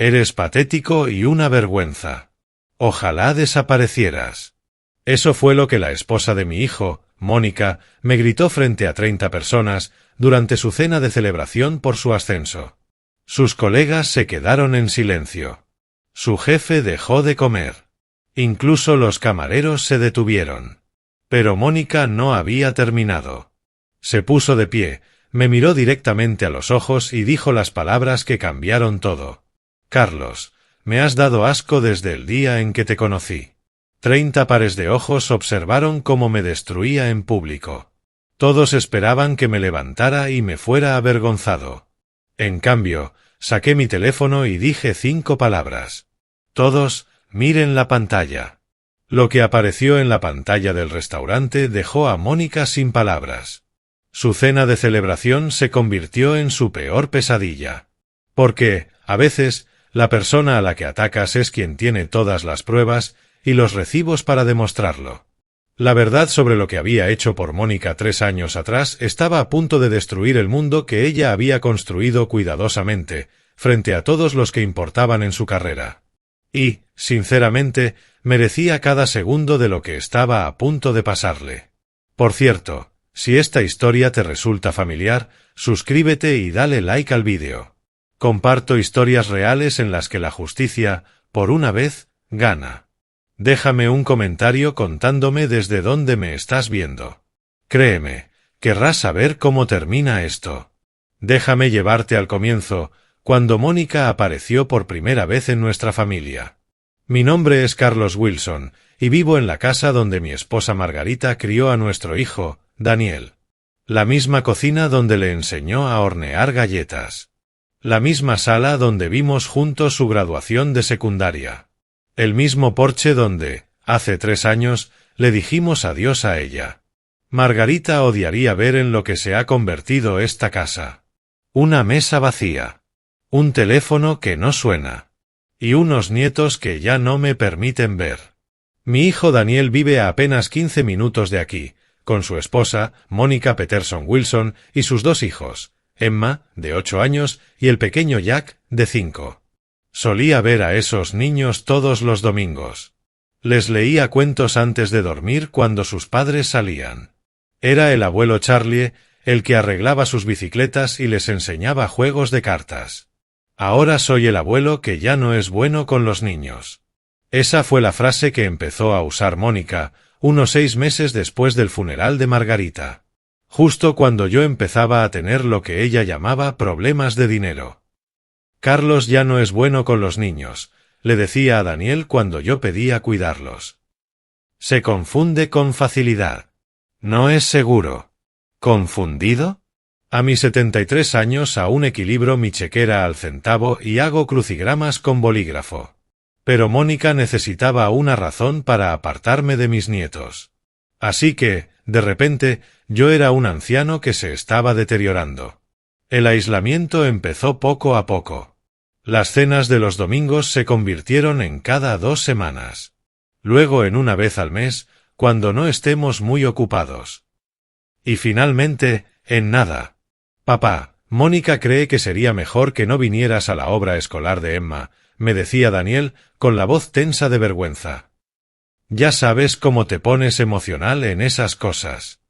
Eres patético y una vergüenza. Ojalá desaparecieras. Eso fue lo que la esposa de mi hijo, Mónica, me gritó frente a 30 personas durante su cena de celebración por su ascenso. Sus colegas se quedaron en silencio. Su jefe dejó de comer. Incluso los camareros se detuvieron. Pero Mónica no había terminado. Se puso de pie, me miró directamente a los ojos y dijo las palabras que cambiaron todo. Carlos, me has dado asco desde el día en que te conocí. 30 pares de ojos observaron cómo me destruía en público. Todos esperaban que me levantara y me fuera avergonzado. En cambio, saqué mi teléfono y dije 5 palabras. Todos, miren la pantalla. Lo que apareció en la pantalla del restaurante dejó a Mónica sin palabras. Su cena de celebración se convirtió en su peor pesadilla. Porque, a veces, la persona a la que atacas es quien tiene todas las pruebas y los recibos para demostrarlo. La verdad sobre lo que había hecho por Mónica 3 años atrás estaba a punto de destruir el mundo que ella había construido cuidadosamente, frente a todos los que importaban en su carrera. Y, sinceramente, merecía cada segundo de lo que estaba a punto de pasarle. Por cierto, si esta historia te resulta familiar, suscríbete y dale like al vídeo. Comparto historias reales en las que la justicia, por una vez, gana. Déjame un comentario contándome desde dónde me estás viendo. Créeme, querrás saber cómo termina esto. Déjame llevarte al comienzo, cuando Mónica apareció por primera vez en nuestra familia. Mi nombre es Carlos Wilson, y vivo en la casa donde mi esposa Margarita crió a nuestro hijo, Daniel. La misma cocina donde le enseñó a hornear galletas. La misma sala donde vimos juntos su graduación de secundaria. El mismo porche donde, hace 3 años, le dijimos adiós a ella. Margarita odiaría ver en lo que se ha convertido esta casa. Una mesa vacía. Un teléfono que no suena. Y unos nietos que ya no me permiten ver. Mi hijo Daniel vive a apenas 15 minutos de aquí, con su esposa, Mónica Peterson Wilson, y sus 2 hijos, Emma, de 8 años, y el pequeño Jack, de 5. Solía ver a esos niños todos los domingos. Les leía cuentos antes de dormir cuando sus padres salían. Era el abuelo Charlie el que arreglaba sus bicicletas y les enseñaba juegos de cartas. Ahora soy el abuelo que ya no es bueno con los niños. Esa fue la frase que empezó a usar Mónica, unos 6 meses después del funeral de Margarita. Justo cuando yo empezaba a tener lo que ella llamaba problemas de dinero. Carlos ya no es bueno con los niños, le decía a Daniel cuando yo pedía cuidarlos. Se confunde con facilidad. No es seguro. ¿Confundido? A mis 73 años aún equilibro mi chequera al centavo y hago crucigramas con bolígrafo. Pero Mónica necesitaba una razón para apartarme de mis nietos. Así que, de repente, yo era un anciano que se estaba deteriorando. El aislamiento empezó poco a poco. Las cenas de los domingos se convirtieron en cada 2 semanas. Luego en una vez al mes, cuando no estemos muy ocupados. Y finalmente, en nada. Papá, Mónica cree que sería mejor que no vinieras a la obra escolar de Emma, me decía Daniel, con la voz tensa de vergüenza. Ya sabes cómo te pones emocional en esas cosas.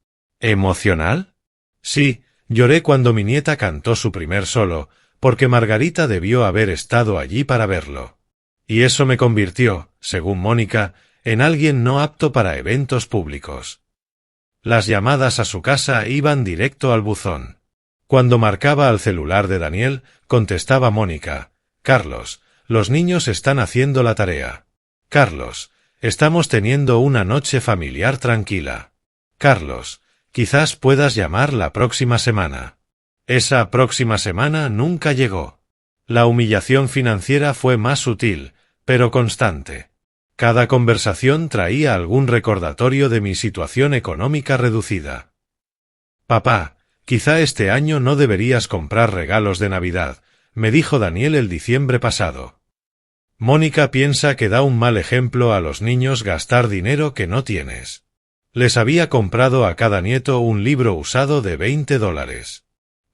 ¿Emocional? Sí, lloré cuando mi nieta cantó su primer solo, porque Margarita debió haber estado allí para verlo. Y eso me convirtió, según Mónica, en alguien no apto para eventos públicos. Las llamadas a su casa iban directo al buzón. Cuando marcaba al celular de Daniel, contestaba Mónica: Carlos, los niños están haciendo la tarea. Carlos, estamos teniendo una noche familiar tranquila. Carlos, quizás puedas llamar la próxima semana. Esa próxima semana nunca llegó. La humillación financiera fue más sutil, pero constante. Cada conversación traía algún recordatorio de mi situación económica reducida. Papá, quizá este año no deberías comprar regalos de Navidad, me dijo Daniel el diciembre pasado. Mónica piensa que da un mal ejemplo a los niños gastar dinero que no tienes. Les había comprado a cada nieto un libro usado de $20.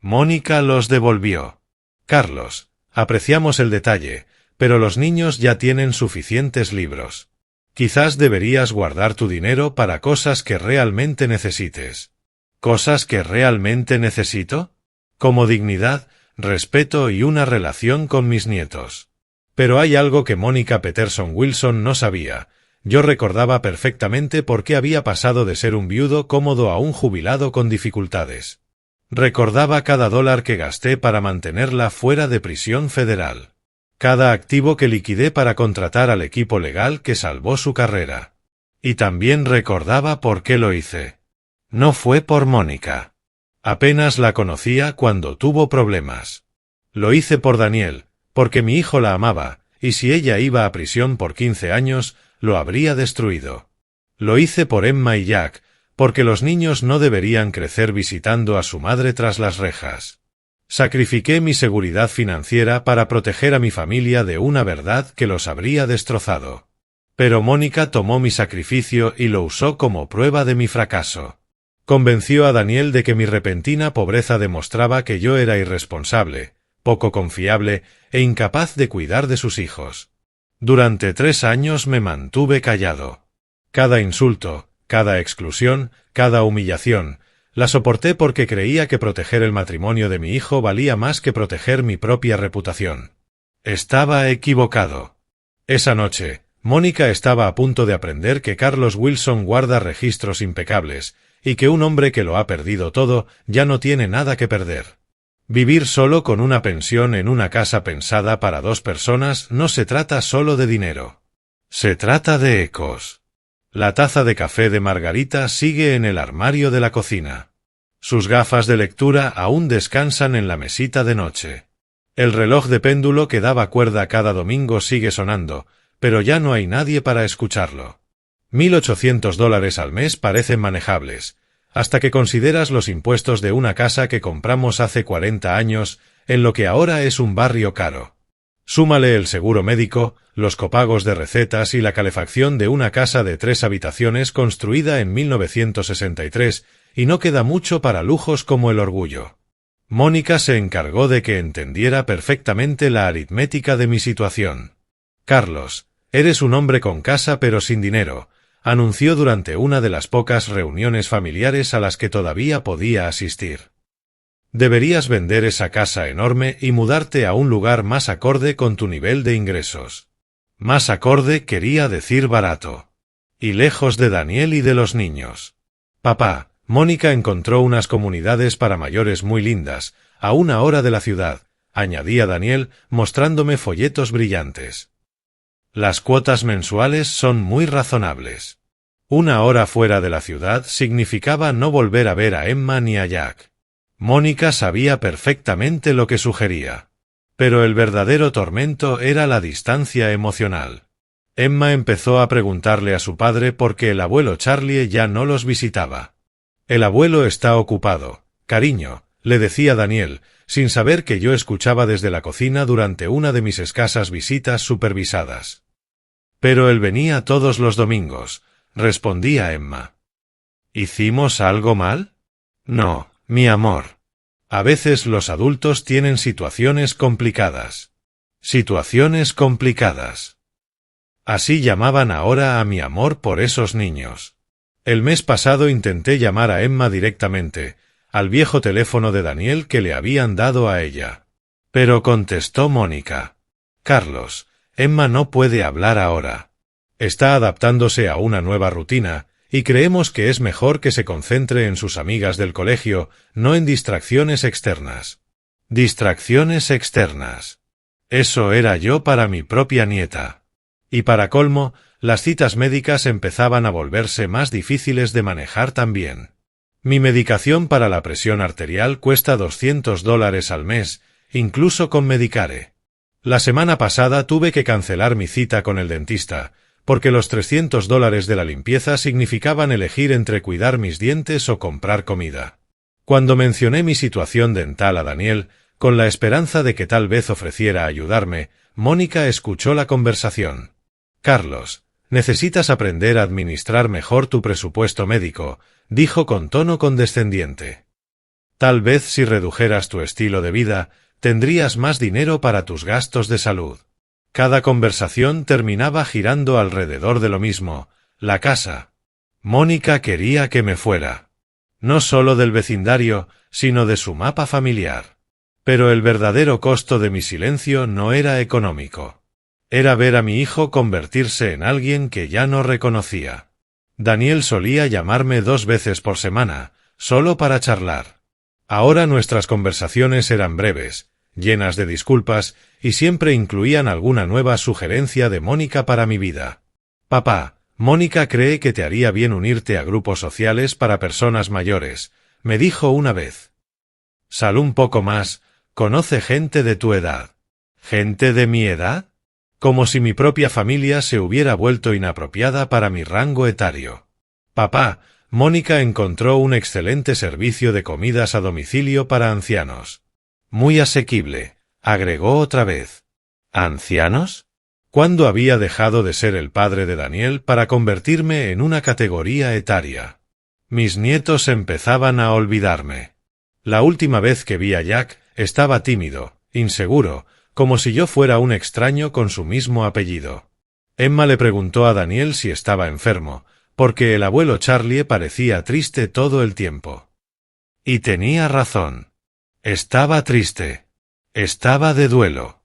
Mónica los devolvió. Carlos, apreciamos el detalle, pero los niños ya tienen suficientes libros. Quizás deberías guardar tu dinero para cosas que realmente necesites. ¿Cosas que realmente necesito? Como dignidad, respeto y una relación con mis nietos. Pero hay algo que Mónica Peterson Wilson no sabía. Yo recordaba perfectamente por qué había pasado de ser un viudo cómodo a un jubilado con dificultades. Recordaba cada dólar que gasté para mantenerla fuera de prisión federal. Cada activo que liquidé para contratar al equipo legal que salvó su carrera. Y también recordaba por qué lo hice. No fue por Mónica. Apenas la conocía cuando tuvo problemas. Lo hice por Daniel, porque mi hijo la amaba, y si ella iba a prisión por 15 años, lo habría destruido. Lo hice por Emma y Jack, porque los niños no deberían crecer visitando a su madre tras las rejas. Sacrifiqué mi seguridad financiera para proteger a mi familia de una verdad que los habría destrozado. Pero Mónica tomó mi sacrificio y lo usó como prueba de mi fracaso. Convenció a Daniel de que mi repentina pobreza demostraba que yo era irresponsable, poco confiable e incapaz de cuidar de sus hijos. Durante 3 años me mantuve callado. Cada insulto, cada exclusión, cada humillación, la soporté porque creía que proteger el matrimonio de mi hijo valía más que proteger mi propia reputación. Estaba equivocado. Esa noche, Mónica estaba a punto de aprender que Carlos Wilson guarda registros impecables, y que un hombre que lo ha perdido todo ya no tiene nada que perder. Vivir solo con una pensión en una casa pensada para 2 personas no se trata solo de dinero. Se trata de ecos. La taza de café de Margarita sigue en el armario de la cocina. Sus gafas de lectura aún descansan en la mesita de noche. El reloj de péndulo que daba cuerda cada domingo sigue sonando, pero ya no hay nadie para escucharlo. $1.800 al mes parecen manejables, hasta que consideras los impuestos de una casa que compramos hace 40 años, en lo que ahora es un barrio caro. Súmale el seguro médico, los copagos de recetas y la calefacción de una casa de 3 habitaciones construida en 1963, y no queda mucho para lujos como el orgullo. Mónica se encargó de que entendiera perfectamente la aritmética de mi situación. Carlos, eres un hombre con casa pero sin dinero, anunció durante una de las pocas reuniones familiares a las que todavía podía asistir. Deberías vender esa casa enorme y mudarte a un lugar más acorde con tu nivel de ingresos. Más acorde quería decir barato. Y lejos de Daniel y de los niños. Papá, Mónica encontró unas comunidades para mayores muy lindas, a 1 hora de la ciudad, añadía Daniel, mostrándome folletos brillantes. Las cuotas mensuales son muy razonables. 1 hora fuera de la ciudad significaba no volver a ver a Emma ni a Jack. Mónica sabía perfectamente lo que sugería. Pero el verdadero tormento era la distancia emocional. Emma empezó a preguntarle a su padre por qué el abuelo Charlie ya no los visitaba. El abuelo está ocupado, cariño, le decía Daniel, sin saber que yo escuchaba desde la cocina durante una de mis escasas visitas supervisadas. Pero él venía todos los domingos, respondía Emma. ¿Hicimos algo mal? No, mi amor. A veces los adultos tienen situaciones complicadas. Situaciones complicadas. Así llamaban ahora a mi amor por esos niños. El mes pasado intenté llamar a Emma directamente, al viejo teléfono de Daniel que le habían dado a ella. Pero contestó Mónica. Carlos, Emma no puede hablar ahora. Está adaptándose a una nueva rutina, y creemos que es mejor que se concentre en sus amigas del colegio, no en distracciones externas. Distracciones externas. Eso era yo para mi propia nieta. Y para colmo, las citas médicas empezaban a volverse más difíciles de manejar también. Mi medicación para la presión arterial cuesta $200 al mes, incluso con Medicare. La semana pasada tuve que cancelar mi cita con el dentista, porque los $300 de la limpieza significaban elegir entre cuidar mis dientes o comprar comida. Cuando mencioné mi situación dental a Daniel, con la esperanza de que tal vez ofreciera ayudarme, Mónica escuchó la conversación. Carlos, necesitas aprender a administrar mejor tu presupuesto médico, dijo con tono condescendiente. Tal vez si redujeras tu estilo de vida, tendrías más dinero para tus gastos de salud. Cada conversación terminaba girando alrededor de lo mismo, la casa. Mónica quería que me fuera. No solo del vecindario, sino de su mapa familiar. Pero el verdadero costo de mi silencio no era económico. Era ver a mi hijo convertirse en alguien que ya no reconocía. Daniel solía llamarme 2 veces por semana, solo para charlar. Ahora nuestras conversaciones eran breves, llenas de disculpas, y siempre incluían alguna nueva sugerencia de Mónica para mi vida. Papá, Mónica cree que te haría bien unirte a grupos sociales para personas mayores, me dijo una vez. Sal un poco más, conoce gente de tu edad. ¿Gente de mi edad? Como si mi propia familia se hubiera vuelto inapropiada para mi rango etario. Papá, Mónica encontró un excelente servicio de comidas a domicilio para ancianos. Muy asequible, agregó otra vez. ¿Ancianos? ¿Cuándo había dejado de ser el padre de Daniel para convertirme en una categoría etaria? Mis nietos empezaban a olvidarme. La última vez que vi a Jack, estaba tímido, inseguro, como si yo fuera un extraño con su mismo apellido. Emma le preguntó a Daniel si estaba enfermo, porque el abuelo Charlie parecía triste todo el tiempo. Y tenía razón. Estaba triste. Estaba de duelo.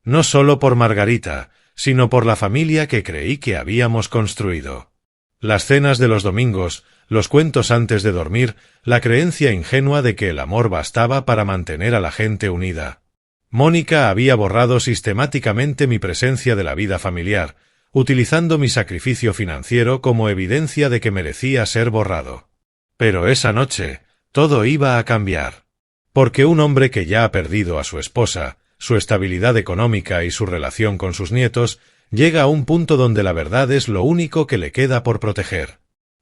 No solo por Margarita, sino por la familia que creí que habíamos construido. Las cenas de los domingos, los cuentos antes de dormir, la creencia ingenua de que el amor bastaba para mantener a la gente unida. Mónica había borrado sistemáticamente mi presencia de la vida familiar, utilizando mi sacrificio financiero como evidencia de que merecía ser borrado. Pero esa noche, todo iba a cambiar. Porque un hombre que ya ha perdido a su esposa, su estabilidad económica y su relación con sus nietos, llega a un punto donde la verdad es lo único que le queda por proteger.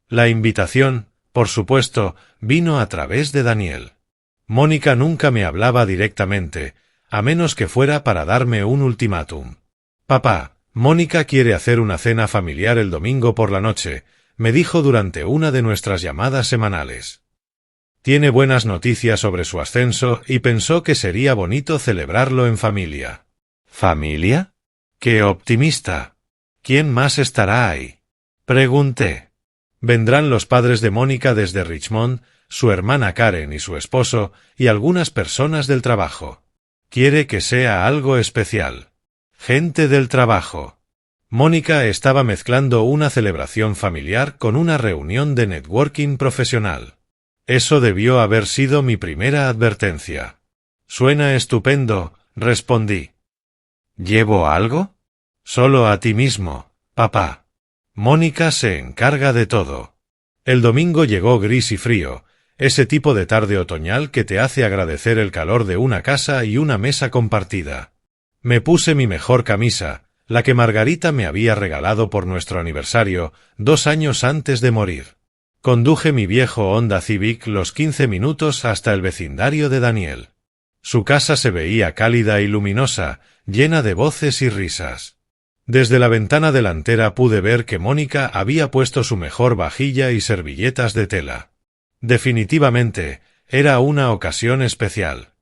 La invitación, por supuesto, vino a través de Daniel. Mónica nunca me hablaba directamente, a menos que fuera para darme un ultimátum. Papá, Mónica quiere hacer una cena familiar el domingo por la noche, me dijo durante una de nuestras llamadas semanales. Tiene buenas noticias sobre su ascenso y pensó que sería bonito celebrarlo en familia. ¿Familia? ¡Qué optimista! ¿Quién más estará ahí? Pregunté. Vendrán los padres de Mónica desde Richmond, su hermana Karen y su esposo, y algunas personas del trabajo. Quiere que sea algo especial. Gente del trabajo. Mónica estaba mezclando una celebración familiar con una reunión de networking profesional. Eso debió haber sido mi primera advertencia. Suena estupendo, respondí. ¿Llevo algo? Solo a ti mismo, papá. Mónica se encarga de todo. El domingo llegó gris y frío, ese tipo de tarde otoñal que te hace agradecer el calor de una casa y una mesa compartida. Me puse mi mejor camisa, la que Margarita me había regalado por nuestro aniversario, 2 años antes de morir. Conduje mi viejo Honda Civic los 15 minutos hasta el vecindario de Daniel. Su casa se veía cálida y luminosa, llena de voces y risas. Desde la ventana delantera pude ver que Mónica había puesto su mejor vajilla y servilletas de tela. Definitivamente, era una ocasión especial.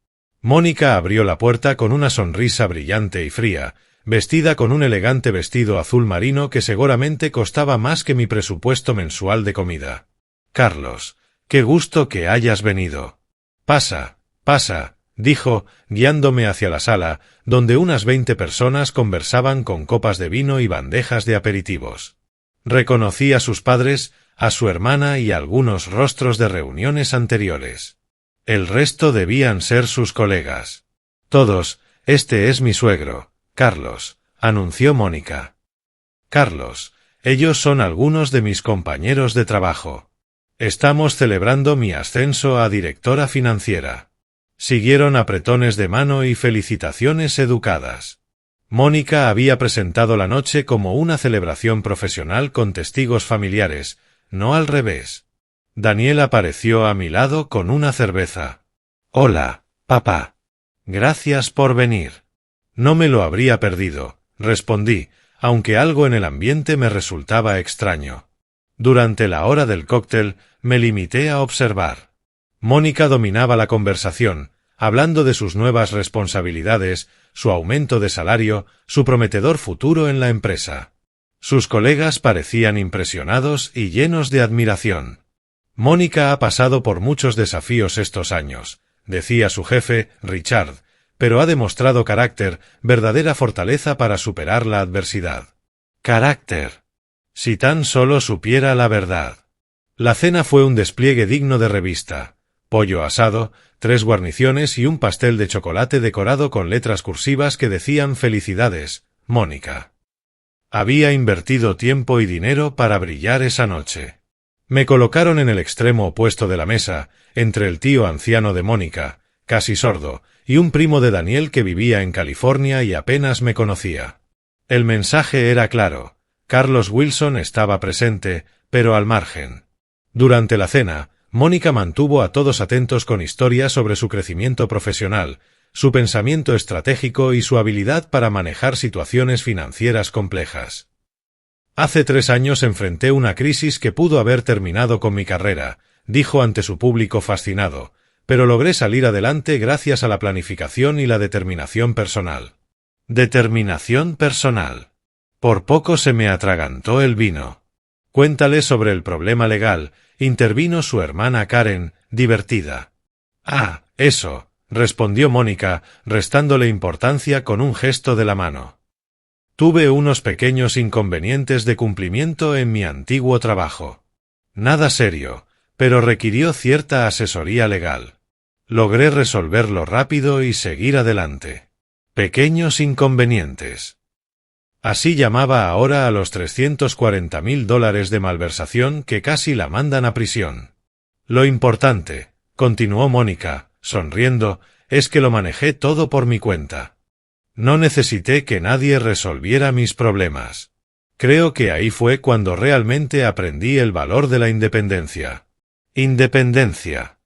Mónica abrió la puerta con una sonrisa brillante y fría, vestida con un elegante vestido azul marino que seguramente costaba más que mi presupuesto mensual de comida. Carlos, qué gusto que hayas venido. Pasa, pasa, dijo, guiándome hacia la sala, donde unas 20 personas conversaban con copas de vino y bandejas de aperitivos. Reconocí a sus padres, a su hermana y algunos rostros de reuniones anteriores. El resto debían ser sus colegas. Todos, este es mi suegro, Carlos, anunció Mónica. Carlos, ellos son algunos de mis compañeros de trabajo. Estamos celebrando mi ascenso a directora financiera. Siguieron apretones de mano y felicitaciones educadas. Mónica había presentado la noche como una celebración profesional con testigos familiares, no al revés. Daniel apareció a mi lado con una cerveza. Hola, papá. Gracias por venir. No me lo habría perdido, respondí, aunque algo en el ambiente me resultaba extraño. Durante la hora del cóctel, me limité a observar. Mónica dominaba la conversación, hablando de sus nuevas responsabilidades, su aumento de salario, su prometedor futuro en la empresa. Sus colegas parecían impresionados y llenos de admiración. Mónica ha pasado por muchos desafíos estos años, decía su jefe, Richard, pero ha demostrado carácter, verdadera fortaleza para superar la adversidad. Carácter. Si tan solo supiera la verdad. La cena fue un despliegue digno de revista. Pollo asado, 3 guarniciones y un pastel de chocolate decorado con letras cursivas que decían «Felicidades, Mónica». Había invertido tiempo y dinero para brillar esa noche. Me colocaron en el extremo opuesto de la mesa, entre el tío anciano de Mónica, casi sordo, y un primo de Daniel que vivía en California y apenas me conocía. El mensaje era claro. Carlos Wilson estaba presente, pero al margen. Durante la cena, Mónica mantuvo a todos atentos con historias sobre su crecimiento profesional, su pensamiento estratégico y su habilidad para manejar situaciones financieras complejas. Hace 3 años enfrenté una crisis que pudo haber terminado con mi carrera, dijo ante su público fascinado, pero logré salir adelante gracias a la planificación y la determinación personal. Determinación personal. Por poco se me atragantó el vino. Cuéntale sobre el problema legal, intervino su hermana Karen, divertida. Ah, eso, respondió Mónica, restándole importancia con un gesto de la mano. Tuve unos pequeños inconvenientes de cumplimiento en mi antiguo trabajo. Nada serio, pero requirió cierta asesoría legal. Logré resolverlo rápido y seguir adelante. Pequeños inconvenientes. Así llamaba ahora a los $340.000 de malversación que casi la mandan a prisión. Lo importante, continuó Mónica, sonriendo, es que lo manejé todo por mi cuenta. No necesité que nadie resolviera mis problemas. Creo que ahí fue cuando realmente aprendí el valor de la independencia. Independencia.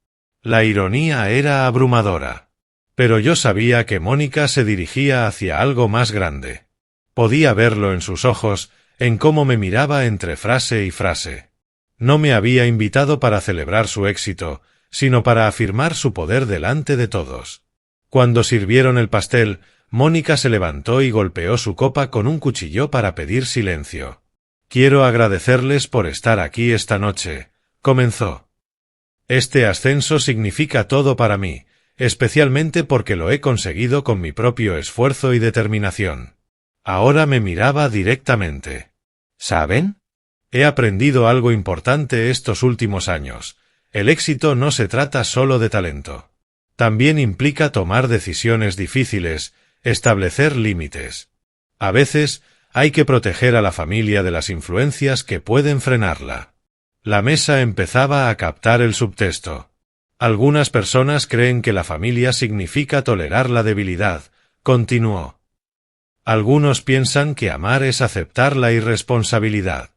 La ironía era abrumadora. Pero yo sabía que Mónica se dirigía hacia algo más grande. Podía verlo en sus ojos, en cómo me miraba entre frase y frase. No me había invitado para celebrar su éxito, sino para afirmar su poder delante de todos. Cuando sirvieron el pastel, Mónica se levantó y golpeó su copa con un cuchillo para pedir silencio. «Quiero agradecerles por estar aquí esta noche», comenzó. «Este ascenso significa todo para mí, especialmente porque lo he conseguido con mi propio esfuerzo y determinación». Ahora me miraba directamente. ¿Saben? He aprendido algo importante estos últimos años. El éxito no se trata solo de talento. También implica tomar decisiones difíciles, establecer límites. A veces, hay que proteger a la familia de las influencias que pueden frenarla. La mesa empezaba a captar el subtexto. Algunas personas creen que la familia significa tolerar la debilidad, continuó. Algunos piensan que amar es aceptar la irresponsabilidad.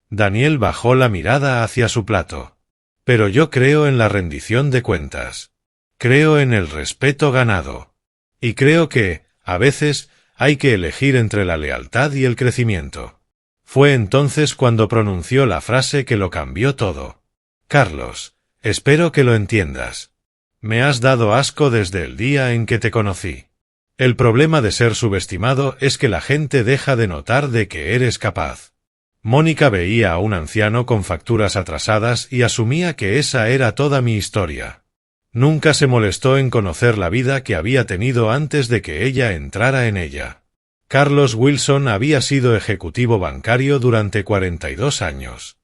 Daniel bajó la mirada hacia su plato. Pero yo creo en la rendición de cuentas. Creo en el respeto ganado. Y creo que, a veces, hay que elegir entre la lealtad y el crecimiento. Fue entonces cuando pronunció la frase que lo cambió todo. Carlos, espero que lo entiendas. Me has dado asco desde el día en que te conocí. El problema de ser subestimado es que la gente deja de notar de que eres capaz. Mónica veía a un anciano con facturas atrasadas y asumía que esa era toda mi historia. Nunca se molestó en conocer la vida que había tenido antes de que ella entrara en ella. Carlos Wilson había sido ejecutivo bancario durante 42 años.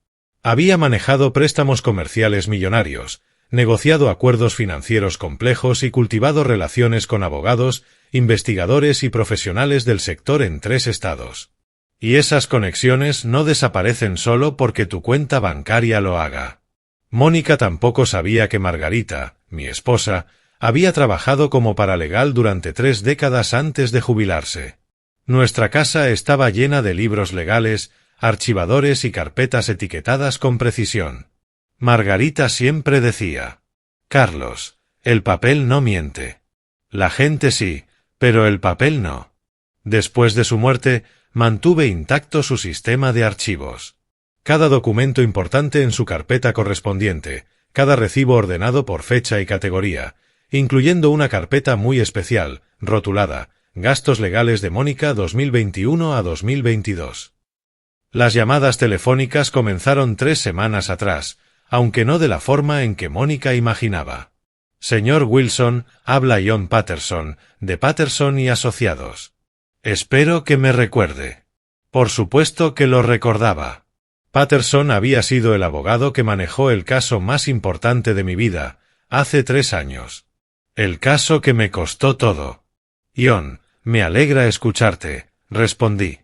Había manejado préstamos comerciales millonarios, negociado acuerdos financieros complejos y cultivado relaciones con abogados, investigadores y profesionales del sector en 3 estados. Y esas conexiones no desaparecen solo porque tu cuenta bancaria lo haga. Mónica tampoco sabía que Margarita, mi esposa, había trabajado como paralegal durante 3 décadas antes de jubilarse. Nuestra casa estaba llena de libros legales, archivadores y carpetas etiquetadas con precisión. Margarita siempre decía: «Carlos, el papel no miente. La gente sí, pero el papel no». Después de su muerte, mantuve intacto su sistema de archivos. Cada documento importante en su carpeta correspondiente, cada recibo ordenado por fecha y categoría, incluyendo una carpeta muy especial, rotulada, Gastos legales de Mónica 2021 a 2022. Las llamadas telefónicas comenzaron 3 semanas atrás, aunque no de la forma en que Mónica imaginaba. Señor Wilson, habla John Patterson, de Patterson y Asociados. Espero que me recuerde. Por supuesto que lo recordaba. Patterson había sido el abogado que manejó el caso más importante de mi vida, hace 3 años. El caso que me costó todo. John, me alegra escucharte, respondí.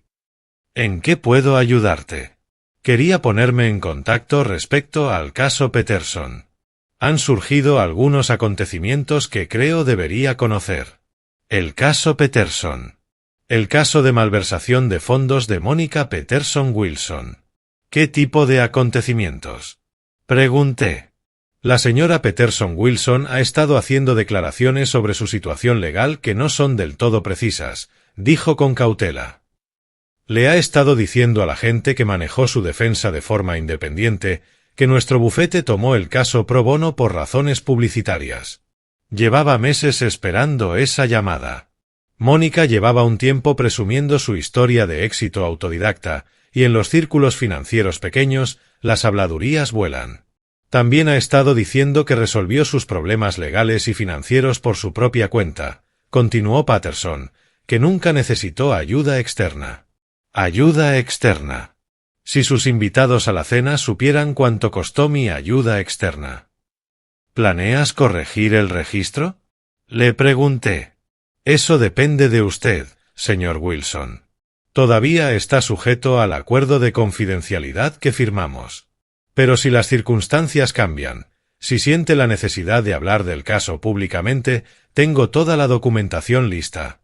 ¿En qué puedo ayudarte? Quería ponerme en contacto respecto al caso Peterson. Han surgido algunos acontecimientos que creo debería conocer. El caso Peterson. El caso de malversación de fondos de Mónica Peterson Wilson. ¿Qué tipo de acontecimientos? Pregunté. La señora Peterson Wilson ha estado haciendo declaraciones sobre su situación legal que no son del todo precisas, dijo con cautela. Le ha estado diciendo a la gente que manejó su defensa de forma independiente que nuestro bufete tomó el caso pro bono por razones publicitarias. Llevaba meses esperando esa llamada. Mónica llevaba un tiempo presumiendo su historia de éxito autodidacta, y en los círculos financieros pequeños, las habladurías vuelan. También ha estado diciendo que resolvió sus problemas legales y financieros por su propia cuenta, continuó Patterson, que nunca necesitó ayuda externa. Ayuda externa. Si sus invitados a la cena supieran cuánto costó mi ayuda externa. ¿Planeas corregir el registro? Le pregunté. Eso depende de usted, señor Wilson. Todavía está sujeto al acuerdo de confidencialidad que firmamos. Pero si las circunstancias cambian, si siente la necesidad de hablar del caso públicamente, tengo toda la documentación lista.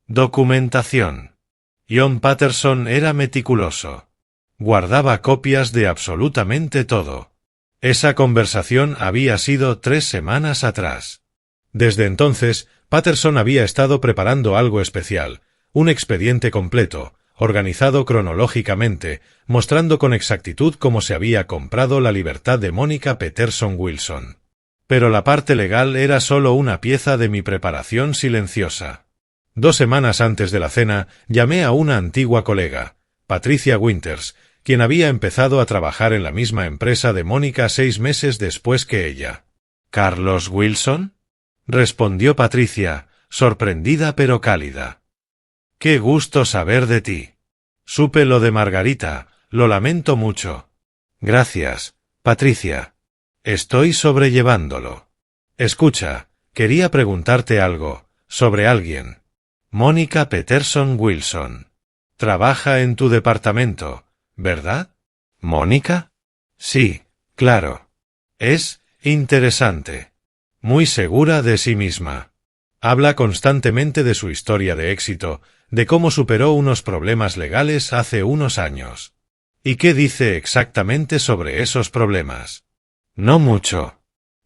Documentación. John Patterson era meticuloso. Guardaba copias de absolutamente todo. Esa conversación había sido 3 semanas atrás. Desde entonces, Patterson había estado preparando algo especial, un expediente completo, organizado cronológicamente, mostrando con exactitud cómo se había comprado la libertad de Mónica Peterson Wilson. Pero la parte legal era solo una pieza de mi preparación silenciosa. 2 semanas antes de la cena, llamé a una antigua colega, Patricia Winters, quien había empezado a trabajar en la misma empresa de Mónica 6 meses después que ella. ¿Carlos Wilson? Respondió Patricia, sorprendida pero cálida. Qué gusto saber de ti. Supe lo de Margarita, lo lamento mucho. Gracias, Patricia. Estoy sobrellevándolo. Escucha, quería preguntarte algo, sobre alguien. Mónica Peterson Wilson. Trabaja en tu departamento, ¿verdad? ¿Mónica? Sí, claro. Es interesante. Muy segura de sí misma. Habla constantemente de su historia de éxito, de cómo superó unos problemas legales hace unos años. ¿Y qué dice exactamente sobre esos problemas? No mucho.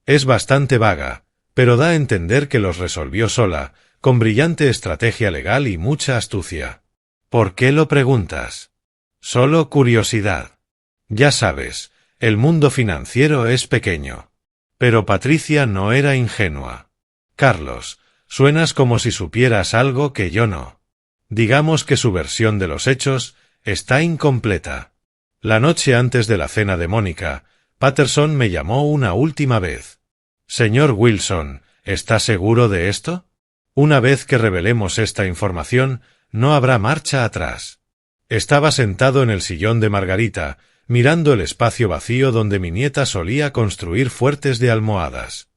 Es bastante vaga, pero da a entender que los resolvió sola, con brillante estrategia legal y mucha astucia. ¿Por qué lo preguntas? Solo curiosidad. Ya sabes, el mundo financiero es pequeño. Pero Patricia no era ingenua. Carlos, suenas como si supieras algo que yo no. Digamos que su versión de los hechos está incompleta. La noche antes de la cena de Mónica, Patterson me llamó una última vez. Señor Wilson, ¿está seguro de esto? Una vez que revelemos esta información, no habrá marcha atrás. Estaba sentado en el sillón de Margarita, mirando el espacio vacío donde mi nieta solía construir fuertes de almohadas.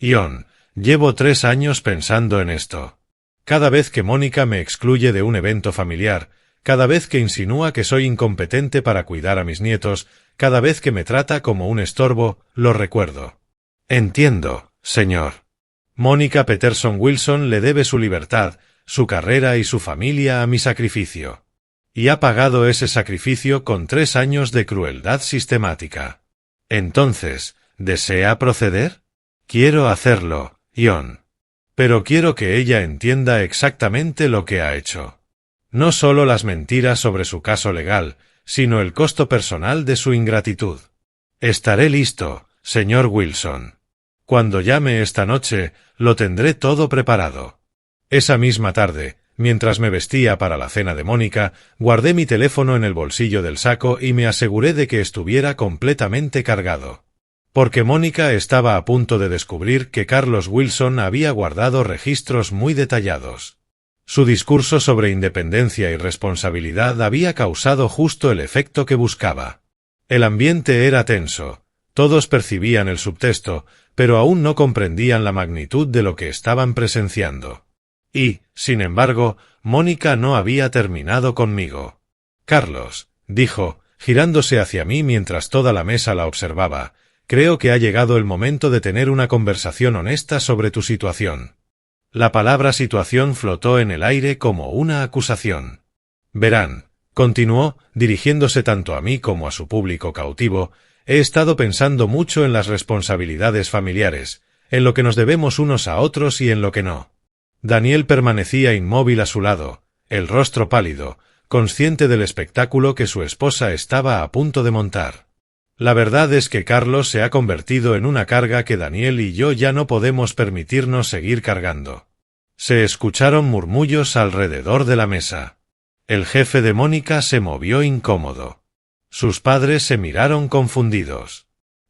John, llevo 3 años pensando en esto. Cada vez que Mónica me excluye de un evento familiar, cada vez que insinúa que soy incompetente para cuidar a mis nietos, cada vez que me trata como un estorbo, lo recuerdo. Entiendo, señor. Mónica Peterson Wilson le debe su libertad, su carrera y su familia a mi sacrificio. Y ha pagado ese sacrificio con 3 años de crueldad sistemática. Entonces, ¿desea proceder? Quiero hacerlo, John. Pero quiero que ella entienda exactamente lo que ha hecho. No solo las mentiras sobre su caso legal, sino el costo personal de su ingratitud. Estaré listo, señor Wilson. Cuando llame esta noche, lo tendré todo preparado. Esa misma tarde, Mientras me vestía para la cena de Mónica, guardé mi teléfono en el bolsillo del saco y me aseguré de que estuviera completamente cargado. Porque Mónica estaba a punto de descubrir que Carlos Wilson había guardado registros muy detallados. Su discurso sobre independencia y responsabilidad había causado justo el efecto que buscaba. El ambiente era tenso, todos percibían el subtexto, pero aún no comprendían la magnitud de lo que estaban presenciando. Y, sin embargo, Mónica no había terminado conmigo. «Carlos», dijo, girándose hacia mí mientras toda la mesa la observaba, «creo que ha llegado el momento de tener una conversación honesta sobre tu situación». La palabra situación flotó en el aire como una acusación. «Verán», continuó, dirigiéndose tanto a mí como a su público cautivo, «he estado pensando mucho en las responsabilidades familiares, en lo que nos debemos unos a otros y en lo que no». Daniel permanecía inmóvil a su lado, el rostro pálido, consciente del espectáculo que su esposa estaba a punto de montar. La verdad es que Carlos se ha convertido en una carga que Daniel y yo ya no podemos permitirnos seguir cargando. Se escucharon murmullos alrededor de la mesa. El jefe de Mónica se movió incómodo. Sus padres se miraron confundidos.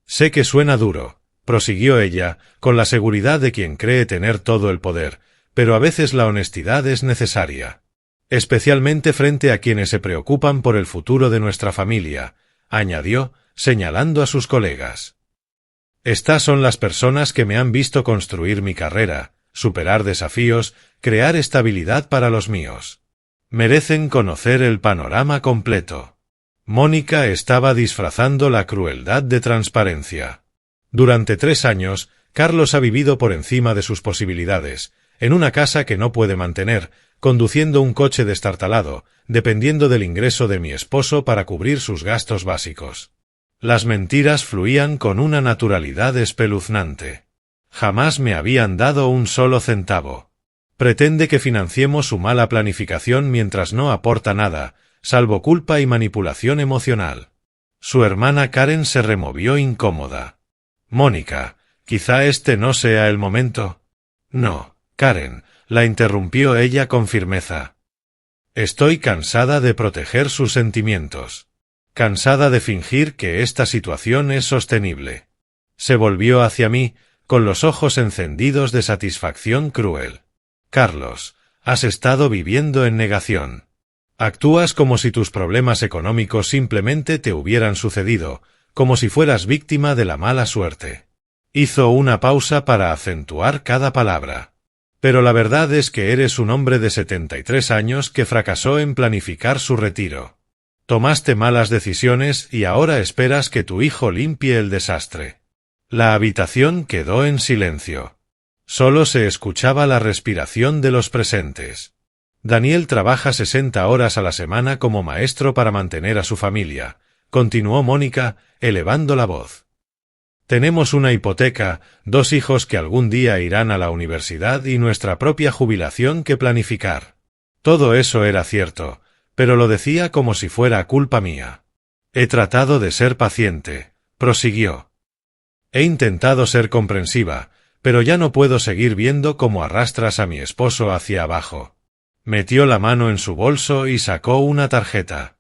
«Sé que suena duro», prosiguió ella, con la seguridad de quien cree tener todo el poder, «pero a veces la honestidad es necesaria. Especialmente frente a quienes se preocupan por el futuro de nuestra familia», añadió, señalando a sus colegas. «Estas son las personas que me han visto construir mi carrera, superar desafíos, crear estabilidad para los míos. Merecen conocer el panorama completo». Mónica estaba disfrazando la crueldad de transparencia. Durante 3 años, Carlos ha vivido por encima de sus posibilidades, en una casa que no puede mantener, conduciendo un coche destartalado, dependiendo del ingreso de mi esposo para cubrir sus gastos básicos. Las mentiras fluían con una naturalidad espeluznante. Jamás me habían dado un solo centavo. Pretende que financiemos su mala planificación mientras no aporta nada, salvo culpa y manipulación emocional. Su hermana Karen se removió incómoda. «Mónica, quizá este no sea el momento». «No, Karen», la interrumpió ella con firmeza. «Estoy cansada de proteger sus sentimientos. Cansada de fingir que esta situación es sostenible». Se volvió hacia mí, con los ojos encendidos de satisfacción cruel. «Carlos, has estado viviendo en negación. Actúas como si tus problemas económicos simplemente te hubieran sucedido, como si fueras víctima de la mala suerte». Hizo una pausa para acentuar cada palabra. «Pero la verdad es que eres un hombre de 73 años que fracasó en planificar su retiro. Tomaste malas decisiones y ahora esperas que tu hijo limpie el desastre». La habitación quedó en silencio. Solo se escuchaba la respiración de los presentes. «Daniel trabaja 60 horas a la semana como maestro para mantener a su familia», continuó Mónica, elevando la voz. «Tenemos una hipoteca, 2 hijos que algún día irán a la universidad y nuestra propia jubilación que planificar». Todo eso era cierto, pero lo decía como si fuera culpa mía. «He tratado de ser paciente», prosiguió. «He intentado ser comprensiva, pero ya no puedo seguir viendo cómo arrastras a mi esposo hacia abajo». Metió la mano en su bolso y sacó una tarjeta.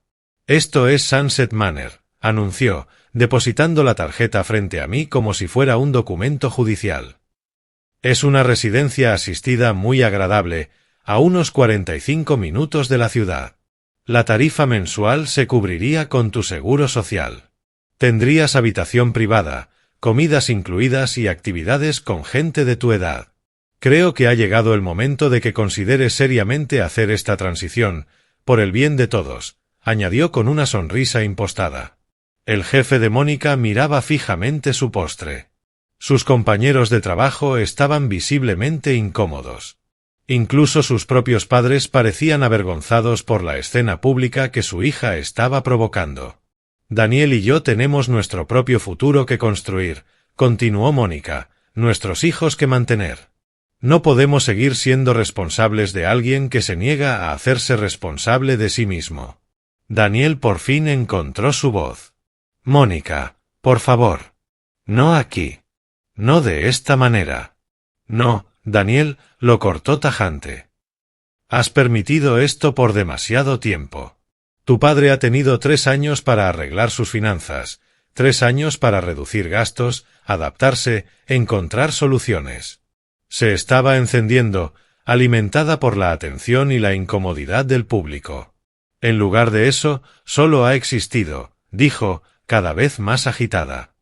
«Esto es Sunset Manor», anunció, depositando la tarjeta frente a mí como si fuera un documento judicial. «Es una residencia asistida muy agradable, a unos 45 minutos de la ciudad. La tarifa mensual se cubriría con tu seguro social. Tendrías habitación privada, comidas incluidas y actividades con gente de tu edad. Creo que ha llegado el momento de que consideres seriamente hacer esta transición, por el bien de todos», añadió con una sonrisa impostada. El jefe de Mónica miraba fijamente su postre. Sus compañeros de trabajo estaban visiblemente incómodos. Incluso sus propios padres parecían avergonzados por la escena pública que su hija estaba provocando. «Daniel y yo tenemos nuestro propio futuro que construir», continuó Mónica, «nuestros hijos que mantener. No podemos seguir siendo responsables de alguien que se niega a hacerse responsable de sí mismo». Daniel por fin encontró su voz. «Mónica, por favor. No aquí. No de esta manera». «No», Daniel lo cortó tajante. Has permitido esto por demasiado tiempo. Tu padre ha tenido 3 años para arreglar sus finanzas, 3 años para reducir gastos, adaptarse, encontrar soluciones. Se estaba encendiendo, alimentada por la atención y la incomodidad del público. En lugar de eso, solo ha existido, dijo, cada vez más agitada.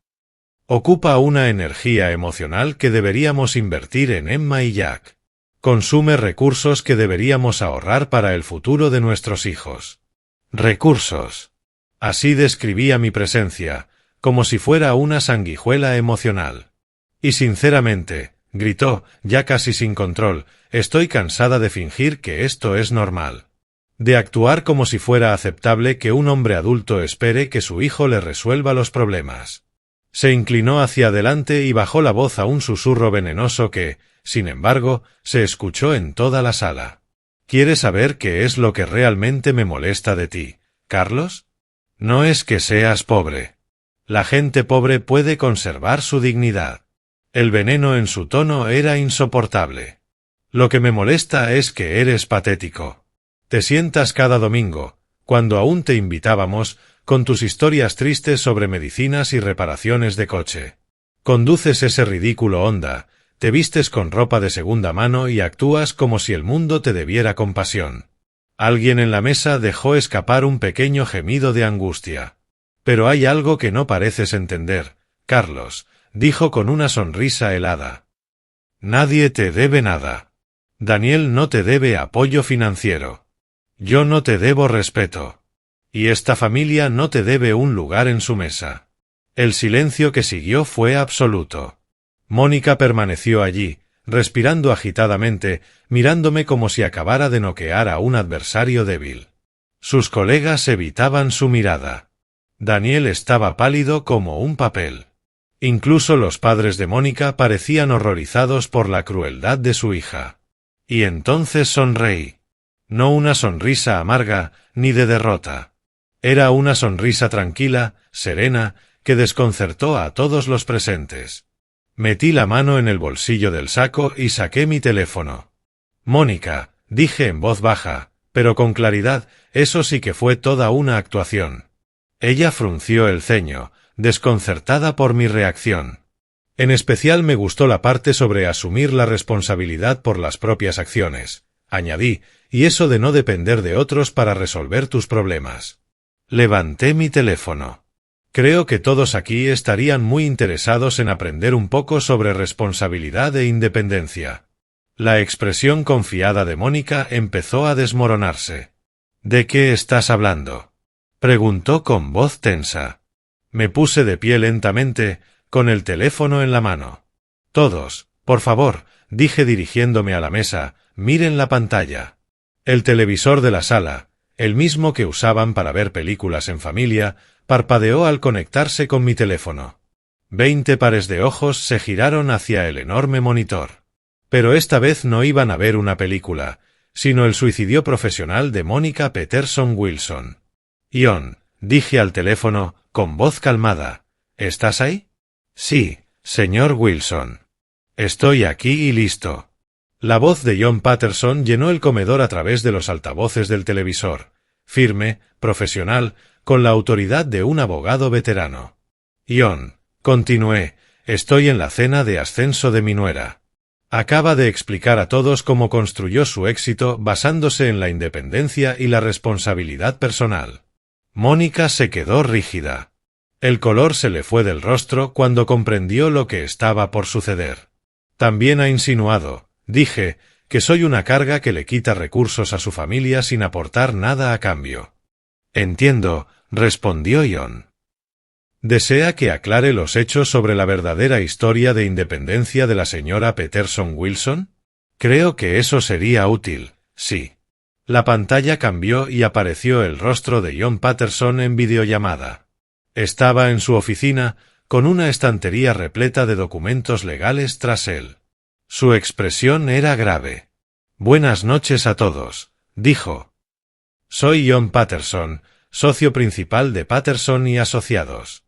Ocupa una energía emocional que deberíamos invertir en Emma y Jack. Consume recursos que deberíamos ahorrar para el futuro de nuestros hijos. Recursos. Así describía mi presencia, como si fuera una sanguijuela emocional. Y sinceramente, gritó, ya casi sin control, estoy cansada de fingir que esto es normal. De actuar como si fuera aceptable que un hombre adulto espere que su hijo le resuelva los problemas. Se inclinó hacia adelante y bajó la voz a un susurro venenoso que, sin embargo, se escuchó en toda la sala. ¿Quieres saber qué es lo que realmente me molesta de ti, Carlos? No es que seas pobre. La gente pobre puede conservar su dignidad. El veneno en su tono era insoportable. Lo que me molesta es que eres patético. Te sientas cada domingo, cuando aún te invitábamos, con tus historias tristes sobre medicinas y reparaciones de coche. Conduces ese ridículo Honda, te vistes con ropa de segunda mano y actúas como si el mundo te debiera compasión. Alguien en la mesa dejó escapar un pequeño gemido de angustia. Pero hay algo que no pareces entender, Carlos, dijo con una sonrisa helada. Nadie te debe nada. Daniel no te debe apoyo financiero. Yo no te debo respeto. Y esta familia no te debe un lugar en su mesa. El silencio que siguió fue absoluto. Mónica permaneció allí, respirando agitadamente, mirándome como si acabara de noquear a un adversario débil. Sus colegas evitaban su mirada. Daniel estaba pálido como un papel. Incluso los padres de Mónica parecían horrorizados por la crueldad de su hija. Y entonces sonreí. No una sonrisa amarga, ni de derrota. Era una sonrisa tranquila, serena, que desconcertó a todos los presentes. Metí la mano en el bolsillo del saco y saqué mi teléfono. Mónica, dije en voz baja, pero con claridad, eso sí que fue toda una actuación. Ella frunció el ceño, desconcertada por mi reacción. En especial me gustó la parte sobre asumir la responsabilidad por las propias acciones, añadí, y eso de no depender de otros para resolver tus problemas. Levanté mi teléfono. Creo que todos aquí estarían muy interesados en aprender un poco sobre responsabilidad e independencia. La expresión confiada de Mónica empezó a desmoronarse. ¿De qué estás hablando?, preguntó con voz tensa. Me puse de pie lentamente, con el teléfono en la mano. Todos, por favor, dije dirigiéndome a la mesa, miren la pantalla. El televisor de la sala, el mismo que usaban para ver películas en familia, parpadeó al conectarse con mi teléfono. 20 pares de ojos se giraron hacia el enorme monitor. Pero esta vez no iban a ver una película, sino el suicidio profesional de Mónica Peterson Wilson. Ion, dije al teléfono, con voz calmada, ¿estás ahí? Sí, señor Wilson. Estoy aquí y listo. La voz de John Patterson llenó el comedor a través de los altavoces del televisor, firme, profesional, con la autoridad de un abogado veterano. John, continué, estoy en la cena de ascenso de mi nuera. Acaba de explicar a todos cómo construyó su éxito basándose en la independencia y la responsabilidad personal. Mónica se quedó rígida. El color se le fue del rostro cuando comprendió lo que estaba por suceder. También ha insinuado, dije, que soy una carga que le quita recursos a su familia sin aportar nada a cambio. Entiendo, respondió John. ¿Desea que aclare los hechos sobre la verdadera historia de independencia de la señora Peterson Wilson? Creo que eso sería útil, sí. La pantalla cambió y apareció el rostro de John Patterson en videollamada. Estaba en su oficina, con una estantería repleta de documentos legales tras él. Su expresión era grave. Buenas noches a todos, dijo. Soy John Patterson, socio principal de Patterson y Asociados.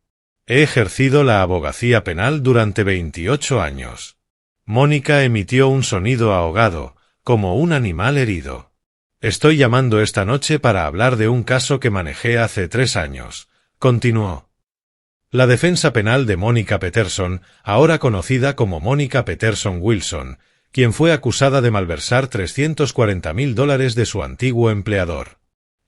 He ejercido la abogacía penal durante 28 años. Mónica emitió un sonido ahogado, como un animal herido. Estoy llamando esta noche para hablar de un caso que manejé hace 3 años, continuó. La defensa penal de Mónica Peterson, ahora conocida como Mónica Peterson Wilson, quien fue acusada de malversar $340.000 de su antiguo empleador.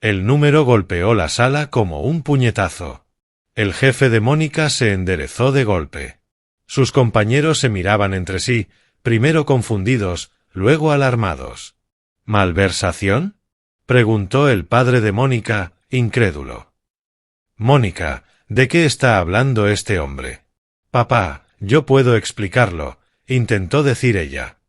El número golpeó la sala como un puñetazo. El jefe de Mónica se enderezó de golpe. Sus compañeros se miraban entre sí, primero confundidos, luego alarmados. ¿Malversación?, preguntó el padre de Mónica, incrédulo. Mónica, ¿de qué está hablando este hombre? Papá, yo puedo explicarlo, intentó decir ella.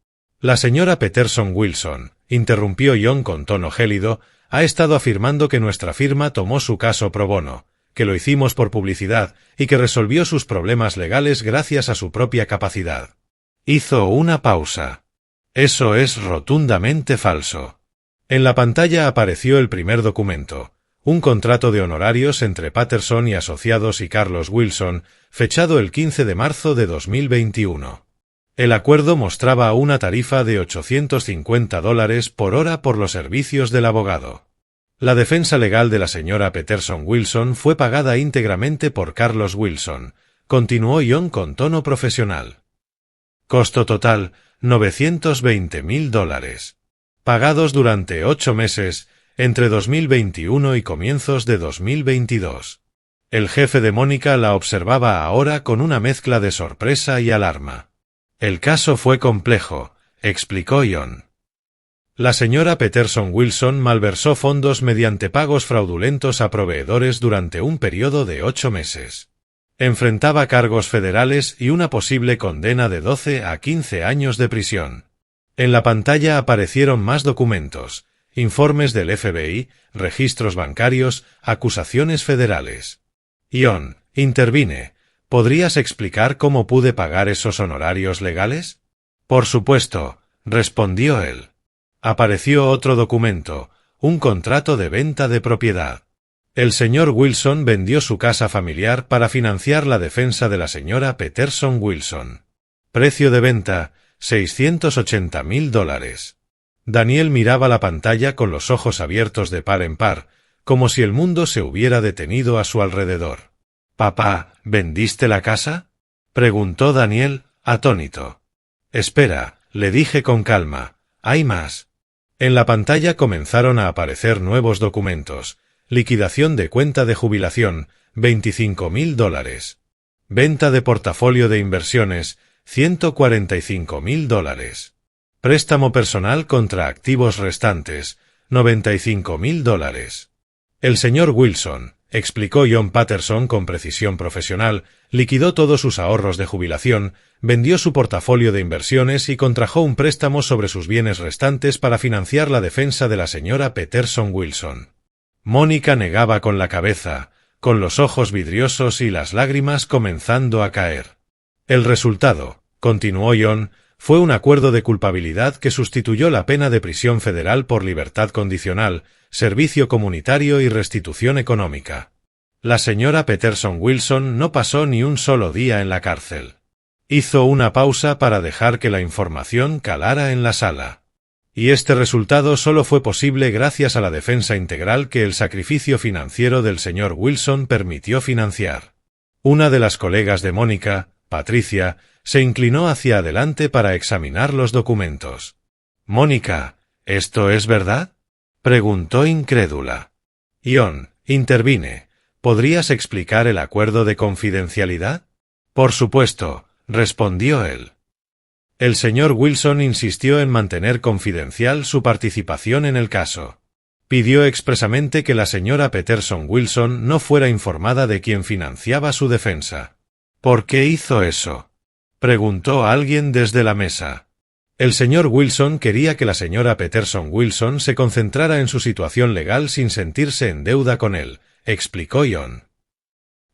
La señora Peterson Wilson, interrumpió John con tono gélido, ha estado afirmando que nuestra firma tomó su caso pro bono, que lo hicimos por publicidad y que resolvió sus problemas legales gracias a su propia capacidad. Hizo una pausa. Eso es rotundamente falso. En la pantalla apareció el primer documento, un contrato de honorarios entre Patterson y Asociados y Carlos Wilson, fechado el 15 de marzo de 2021. El acuerdo mostraba una tarifa de $850 por hora por los servicios del abogado. La defensa legal de la señora Peterson Wilson fue pagada íntegramente por Carlos Wilson, continuó John con tono profesional. Costo total, $920.000. Pagados durante 8 meses, entre 2021 y comienzos de 2022. El jefe de Mónica la observaba ahora con una mezcla de sorpresa y alarma. El caso fue complejo, explicó John. La señora Peterson Wilson malversó fondos mediante pagos fraudulentos a proveedores durante un periodo de 8 meses. Enfrentaba cargos federales y una posible condena de 12 a 15 años de prisión. En la pantalla aparecieron más documentos, informes del FBI, registros bancarios, acusaciones federales. John, intervine. ¿Podrías explicar cómo pude pagar esos honorarios legales? Por supuesto, respondió él. Apareció otro documento, un contrato de venta de propiedad. El señor Wilson vendió su casa familiar para financiar la defensa de la señora Peterson Wilson. Precio de venta, $680.000. Daniel miraba la pantalla con los ojos abiertos de par en par, como si el mundo se hubiera detenido a su alrededor. «Papá, ¿vendiste la casa?», preguntó Daniel, atónito. «Espera», le dije con calma, «hay más». En la pantalla comenzaron a aparecer nuevos documentos. Liquidación de cuenta de jubilación, $25.000. Venta de portafolio de inversiones, $145.000. Préstamo personal contra activos restantes, $95.000. El señor Wilson, explicó John Patterson con precisión profesional, liquidó todos sus ahorros de jubilación, vendió su portafolio de inversiones y contrajo un préstamo sobre sus bienes restantes para financiar la defensa de la señora Peterson Wilson. Mónica negaba con la cabeza, con los ojos vidriosos y las lágrimas comenzando a caer. El resultado, continuó John, fue un acuerdo de culpabilidad que sustituyó la pena de prisión federal por libertad condicional, servicio comunitario y restitución económica. La señora Peterson Wilson no pasó ni un solo día en la cárcel. Hizo una pausa para dejar que la información calara en la sala. Y este resultado solo fue posible gracias a la defensa integral que el sacrificio financiero del señor Wilson permitió financiar. Una de las colegas de Mónica, Patricia, se inclinó hacia adelante para examinar los documentos. «Mónica, ¿esto es verdad?», preguntó incrédula. John, intervine. ¿Podrías explicar el acuerdo de confidencialidad? Por supuesto, respondió él. El señor Wilson insistió en mantener confidencial su participación en el caso. Pidió expresamente que la señora Peterson Wilson no fuera informada de quién financiaba su defensa. ¿Por qué hizo eso?, preguntó alguien desde la mesa. El señor Wilson quería que la señora Peterson Wilson se concentrara en su situación legal sin sentirse en deuda con él, explicó John.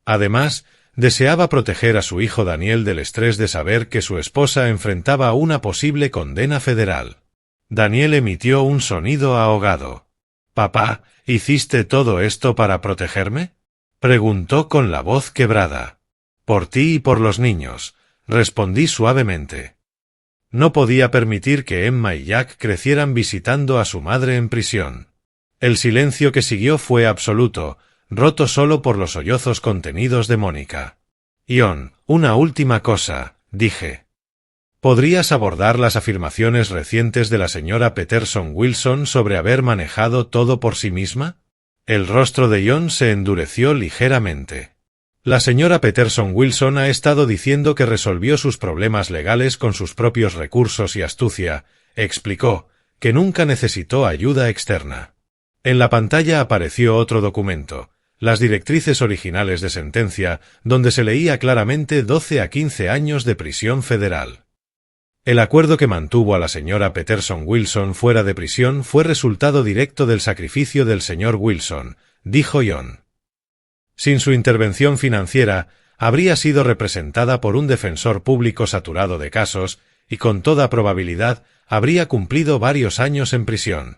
Además, deseaba proteger a su hijo Daniel del estrés de saber que su esposa enfrentaba una posible condena federal. Daniel emitió un sonido ahogado. «Papá, ¿hiciste todo esto para protegerme?», preguntó con la voz quebrada. «Por ti y por los niños», respondí suavemente. No podía permitir que Emma y Jack crecieran visitando a su madre en prisión. El silencio que siguió fue absoluto, roto solo por los sollozos contenidos de Mónica. Ion, una última cosa, dije. ¿Podrías abordar las afirmaciones recientes de la señora Peterson Wilson sobre haber manejado todo por sí misma? El rostro de Ion se endureció ligeramente. La señora Peterson Wilson ha estado diciendo que resolvió sus problemas legales con sus propios recursos y astucia, explicó, que nunca necesitó ayuda externa. En la pantalla apareció otro documento, las directrices originales de sentencia, donde se leía claramente 12 a 15 años de prisión federal. El acuerdo que mantuvo a la señora Peterson Wilson fuera de prisión fue resultado directo del sacrificio del señor Wilson, dijo Ion. Sin su intervención financiera, habría sido representada por un defensor público saturado de casos y con toda probabilidad habría cumplido varios años en prisión.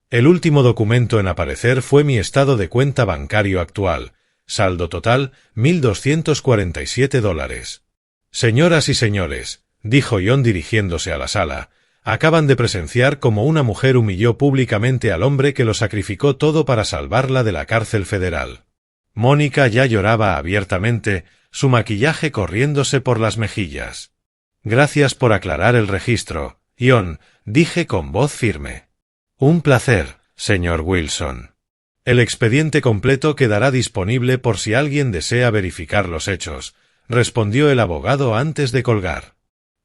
El último documento en aparecer fue mi estado de cuenta bancario actual, saldo total $1.247. Señoras y señores, dijo Ion dirigiéndose a la sala, acaban de presenciar cómo una mujer humilló públicamente al hombre que lo sacrificó todo para salvarla de la cárcel federal. Mónica ya lloraba abiertamente, su maquillaje corriéndose por las mejillas. Gracias por aclarar el registro, Ion, dije con voz firme. Un placer, señor Wilson. El expediente completo quedará disponible por si alguien desea verificar los hechos, respondió el abogado antes de colgar.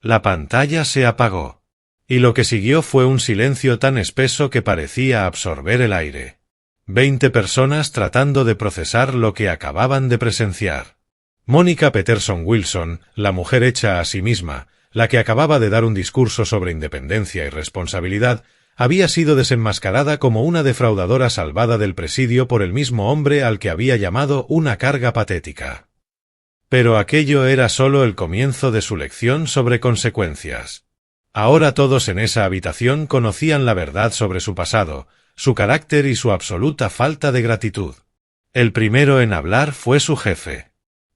La pantalla se apagó. Y lo que siguió fue un silencio tan espeso que parecía absorber el aire. 20 personas tratando de procesar lo que acababan de presenciar. Mónica Peterson Wilson, la mujer hecha a sí misma, la que acababa de dar un discurso sobre independencia y responsabilidad, había sido desenmascarada como una defraudadora salvada del presidio por el mismo hombre al que había llamado una carga patética. Pero aquello era solo el comienzo de su lección sobre consecuencias. Ahora todos en esa habitación conocían la verdad sobre su pasado, su carácter y su absoluta falta de gratitud. El primero en hablar fue su jefe.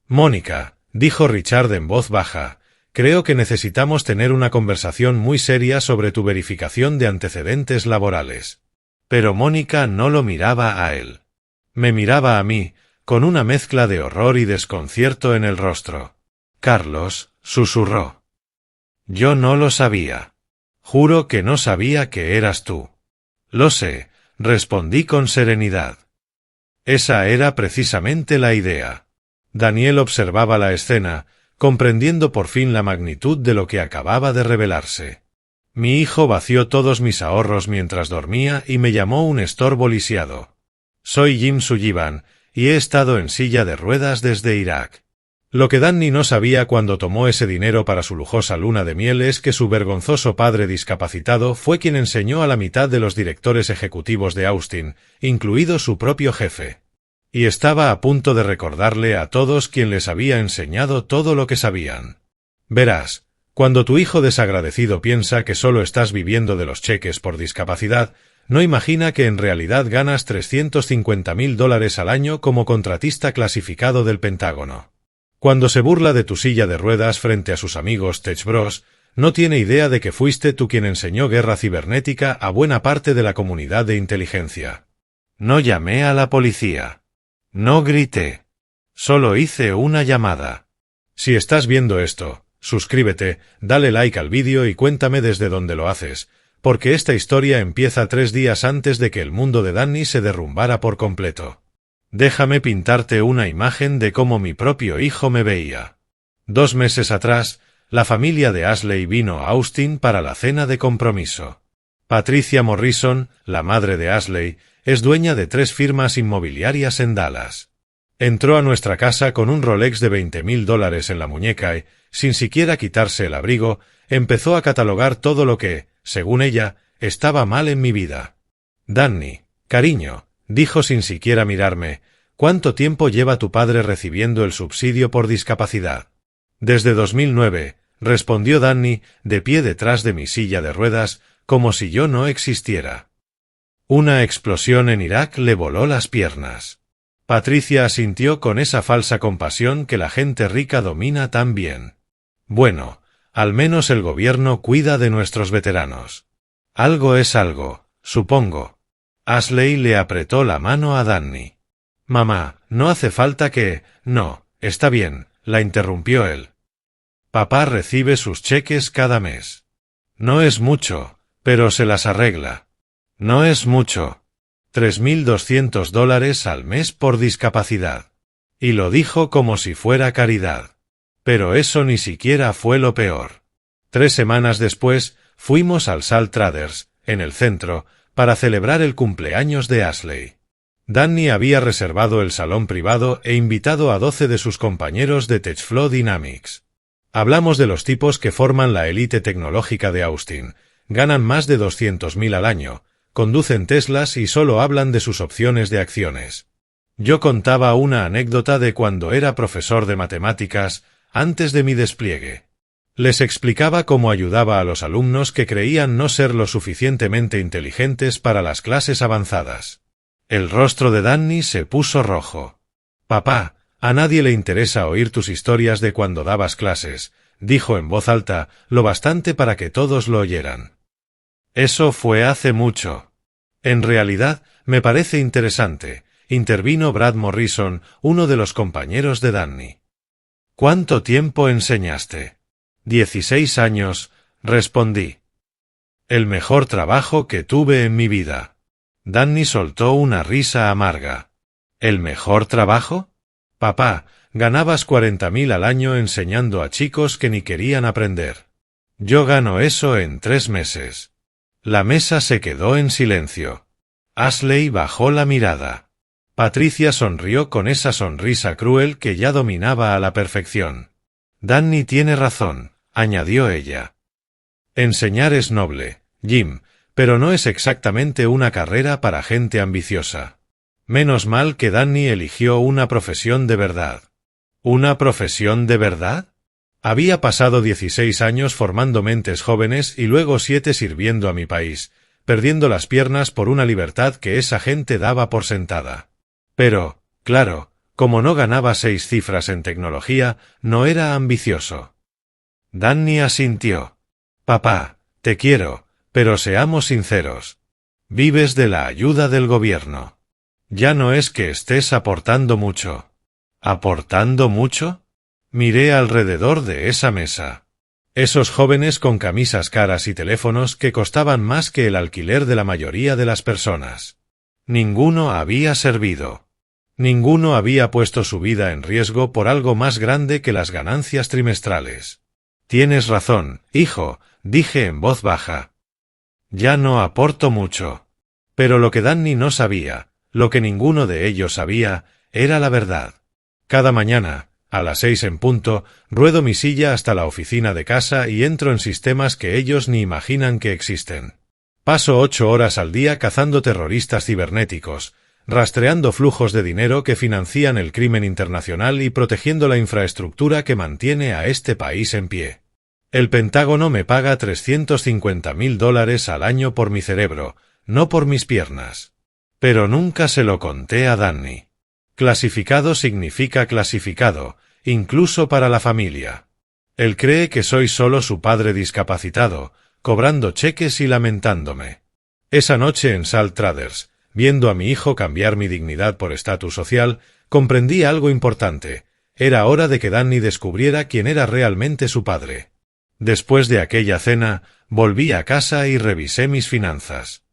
Mónica, dijo Richard en voz baja, creo que necesitamos tener una conversación muy seria sobre tu verificación de antecedentes laborales. Pero Mónica no lo miraba a él. Me miraba a mí, con una mezcla de horror y desconcierto en el rostro. Carlos, susurró. Yo no lo sabía. Juro que no sabía que eras tú. Lo sé, respondí con serenidad. Esa era precisamente la idea. Daniel observaba la escena, comprendiendo por fin la magnitud de lo que acababa de revelarse. Mi hijo vació todos mis ahorros mientras dormía y me llamó un estorbo lisiado. Soy Jim Sullivan, y he estado en silla de ruedas desde Irak. Lo que Danny no sabía cuando tomó ese dinero para su lujosa luna de miel es que su vergonzoso padre discapacitado fue quien enseñó a la mitad de los directores ejecutivos de Austin, incluido su propio jefe. Y estaba a punto de recordarle a todos quien les había enseñado todo lo que sabían. Verás, cuando tu hijo desagradecido piensa que solo estás viviendo de los cheques por discapacidad, no imagina que en realidad ganas $350.000 al año como contratista clasificado del Pentágono. Cuando se burla de tu silla de ruedas frente a sus amigos Tech Bros, no tiene idea de que fuiste tú quien enseñó guerra cibernética a buena parte de la comunidad de inteligencia. No llamé a la policía. No grité. Solo hice una llamada. Si estás viendo esto, suscríbete, dale like al vídeo y cuéntame desde dónde lo haces, porque esta historia empieza 3 días antes de que el mundo de Danny se derrumbara por completo. Déjame pintarte una imagen de cómo mi propio hijo me veía. 2 meses atrás, la familia de Ashley vino a Austin para la cena de compromiso. Patricia Morrison, la madre de Ashley, es dueña de 3 firmas inmobiliarias en Dallas. Entró a nuestra casa con un Rolex de $20.000 en la muñeca y, sin siquiera quitarse el abrigo, empezó a catalogar todo lo que, según ella, estaba mal en mi vida. Danny, cariño, dijo sin siquiera mirarme, ¿cuánto tiempo lleva tu padre recibiendo el subsidio por discapacidad? Desde 2009, respondió Danny, de pie detrás de mi silla de ruedas, como si yo no existiera. Una explosión en Irak le voló las piernas. Patricia asintió con esa falsa compasión que la gente rica domina tan bien. Bueno, Al menos el gobierno cuida de nuestros veteranos. Algo es algo, supongo. Ashley le apretó la mano a Danny. Mamá, no hace falta que... No, está bien, la interrumpió él. Papá recibe sus cheques cada mes. No es mucho, pero se las arregla. No es mucho. $3,200 al mes por discapacidad. Y lo dijo como si fuera caridad. Pero eso ni siquiera fue lo peor. 3 semanas después, fuimos al Salt Traders, en el centro, para celebrar el cumpleaños de Ashley. Danny había reservado el salón privado e invitado a 12 de sus compañeros de TechFlow Dynamics. Hablamos de los tipos que forman la élite tecnológica de Austin. Ganan más de 200,000 al año, conducen Teslas y solo hablan de sus opciones de acciones. Yo contaba una anécdota de cuando era profesor de matemáticas, antes de mi despliegue. Les explicaba cómo ayudaba a los alumnos que creían no ser lo suficientemente inteligentes para las clases avanzadas. El rostro de Danny se puso rojo. Papá, a nadie le interesa oír tus historias de cuando dabas clases, dijo en voz alta, lo bastante para que todos lo oyeran. Eso fue hace mucho. En realidad, me parece interesante, intervino Brad Morrison, uno de los compañeros de Danny. ¿Cuánto tiempo enseñaste? 16 años, respondí. El mejor trabajo que tuve en mi vida. Danny soltó una risa amarga. ¿El mejor trabajo? Papá, ganabas 40,000 al año enseñando a chicos que ni querían aprender. Yo gano eso en 3 meses. La mesa se quedó en silencio. Ashley bajó la mirada. Patricia sonrió con esa sonrisa cruel que ya dominaba a la perfección. Danny tiene razón, añadió ella. Enseñar es noble, Jim, pero no es exactamente una carrera para gente ambiciosa. Menos mal que Danny eligió una profesión de verdad. ¿Una profesión de verdad? Había pasado 16 años formando mentes jóvenes y luego 7 sirviendo a mi país, perdiendo las piernas por una libertad que esa gente daba por sentada. Pero, claro, como no ganaba 6 cifras en tecnología, no era ambicioso. Danny asintió. Papá, te quiero, pero seamos sinceros. Vives de la ayuda del gobierno. Ya no es que estés aportando mucho. ¿Aportando mucho? Miré alrededor de esa mesa. Esos jóvenes con camisas caras y teléfonos que costaban más que el alquiler de la mayoría de las personas. Ninguno había servido. Ninguno había puesto su vida en riesgo por algo más grande que las ganancias trimestrales. Tienes razón, hijo, dije en voz baja. Ya no aporto mucho. Pero lo que Danny no sabía, lo que ninguno de ellos sabía, era la verdad. Cada mañana, a las 6 en punto, ruedo mi silla hasta la oficina de casa y entro en sistemas que ellos ni imaginan que existen. Paso 8 horas al día cazando terroristas cibernéticos, rastreando flujos de dinero que financian el crimen internacional y protegiendo la infraestructura que mantiene a este país en pie. El Pentágono me paga $350,000 al año por mi cerebro, no por mis piernas. Pero nunca se lo conté a Danny. Clasificado significa clasificado, incluso para la familia. Él cree que soy solo su padre discapacitado, cobrando cheques y lamentándome. Esa noche en Salt Traders, viendo a mi hijo cambiar mi dignidad por estatus social, comprendí algo importante. Era hora de que Danny descubriera quién era realmente su padre. Después de aquella cena, volví a casa y revisé mis finanzas.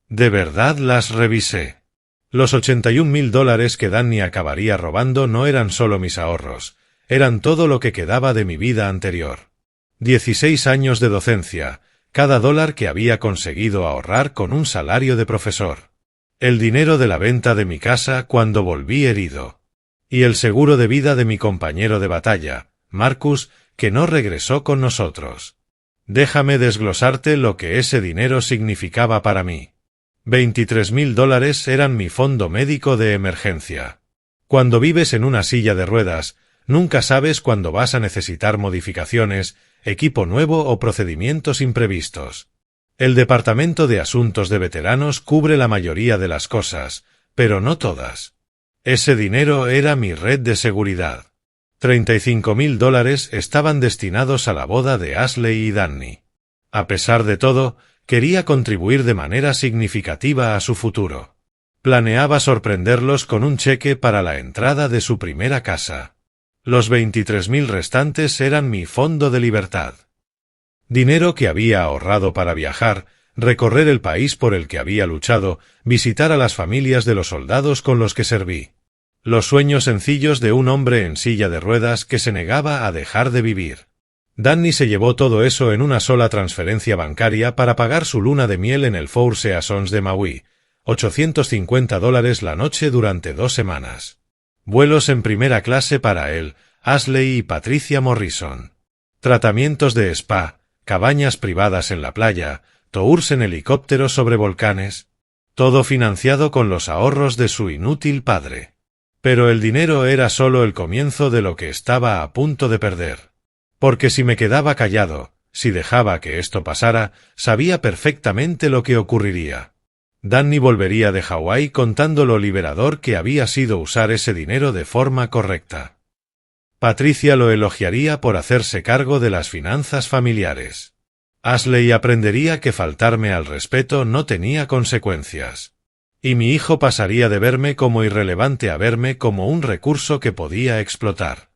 De verdad las revisé. Los $81,000 que Danny acabaría robando no eran solo mis ahorros, eran todo lo que quedaba de mi vida anterior. 16 años de docencia, cada dólar que había conseguido ahorrar con un salario de profesor. El dinero de la venta de mi casa cuando volví herido. Y el seguro de vida de mi compañero de batalla, Marcus, que no regresó con nosotros. Déjame desglosarte lo que ese dinero significaba para mí. $23,000 eran mi fondo médico de emergencia. Cuando vives en una silla de ruedas, nunca sabes cuándo vas a necesitar modificaciones, equipo nuevo o procedimientos imprevistos. El Departamento de Asuntos de Veteranos cubre la mayoría de las cosas, pero no todas. Ese dinero era mi red de seguridad. $35.000 estaban destinados a la boda de Ashley y Danny. A pesar de todo, quería contribuir de manera significativa a su futuro. Planeaba sorprenderlos con un cheque para la entrada de su primera casa. Los 23.000 restantes eran mi fondo de libertad. Dinero que había ahorrado para viajar, recorrer el país por el que había luchado, visitar a las familias de los soldados con los que serví. Los sueños sencillos de un hombre en silla de ruedas que se negaba a dejar de vivir. Danny se llevó todo eso en una sola transferencia bancaria para pagar su luna de miel en el Four Seasons de Maui, $850 la noche durante 2 semanas. Vuelos en primera clase para él, Ashley y Patricia Morrison. Tratamientos de spa, cabañas privadas en la playa, tours en helicóptero sobre volcanes. Todo financiado con los ahorros de su inútil padre. Pero el dinero era solo el comienzo de lo que estaba a punto de perder. Porque si me quedaba callado, si dejaba que esto pasara, sabía perfectamente lo que ocurriría. Danny volvería de Hawái contando lo liberador que había sido usar ese dinero de forma correcta. Patricia lo elogiaría por hacerse cargo de las finanzas familiares. Ashley aprendería que faltarme al respeto no tenía consecuencias. Y mi hijo pasaría de verme como irrelevante a verme como un recurso que podía explotar.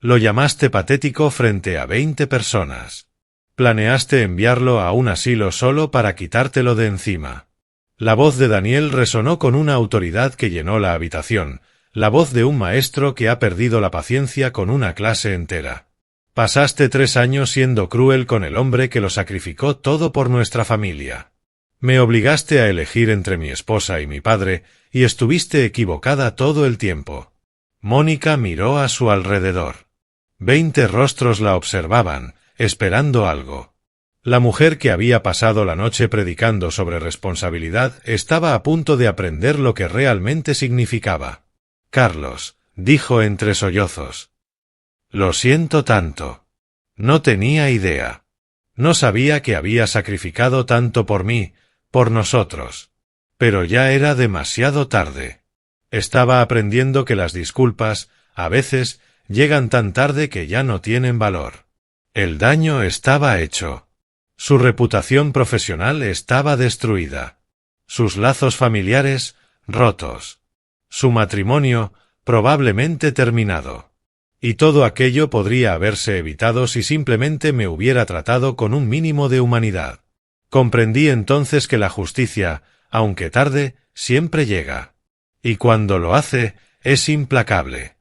Lo llamaste patético frente a 20 personas. Planeaste enviarlo a un asilo solo para quitártelo de encima. La voz de Daniel resonó con una autoridad que llenó la habitación, la voz de un maestro que ha perdido la paciencia con una clase entera. Pasaste 3 años siendo cruel con el hombre que lo sacrificó todo por nuestra familia. Me obligaste a elegir entre mi esposa y mi padre, y estuviste equivocada todo el tiempo. Mónica miró a su alrededor. 20 rostros la observaban, esperando algo. La mujer que había pasado la noche predicando sobre responsabilidad estaba a punto de aprender lo que realmente significaba. Carlos, dijo entre sollozos. Lo siento tanto. No tenía idea. No sabía que había sacrificado tanto por mí, por nosotros. Pero ya era demasiado tarde. Estaba aprendiendo que las disculpas, a veces, llegan tan tarde que ya no tienen valor. El daño estaba hecho. Su reputación profesional estaba destruida. Sus lazos familiares, rotos. Su matrimonio, probablemente terminado. Y todo aquello podría haberse evitado si simplemente me hubiera tratado con un mínimo de humanidad. Comprendí entonces que la justicia, aunque tarde, siempre llega. Y cuando lo hace, es implacable.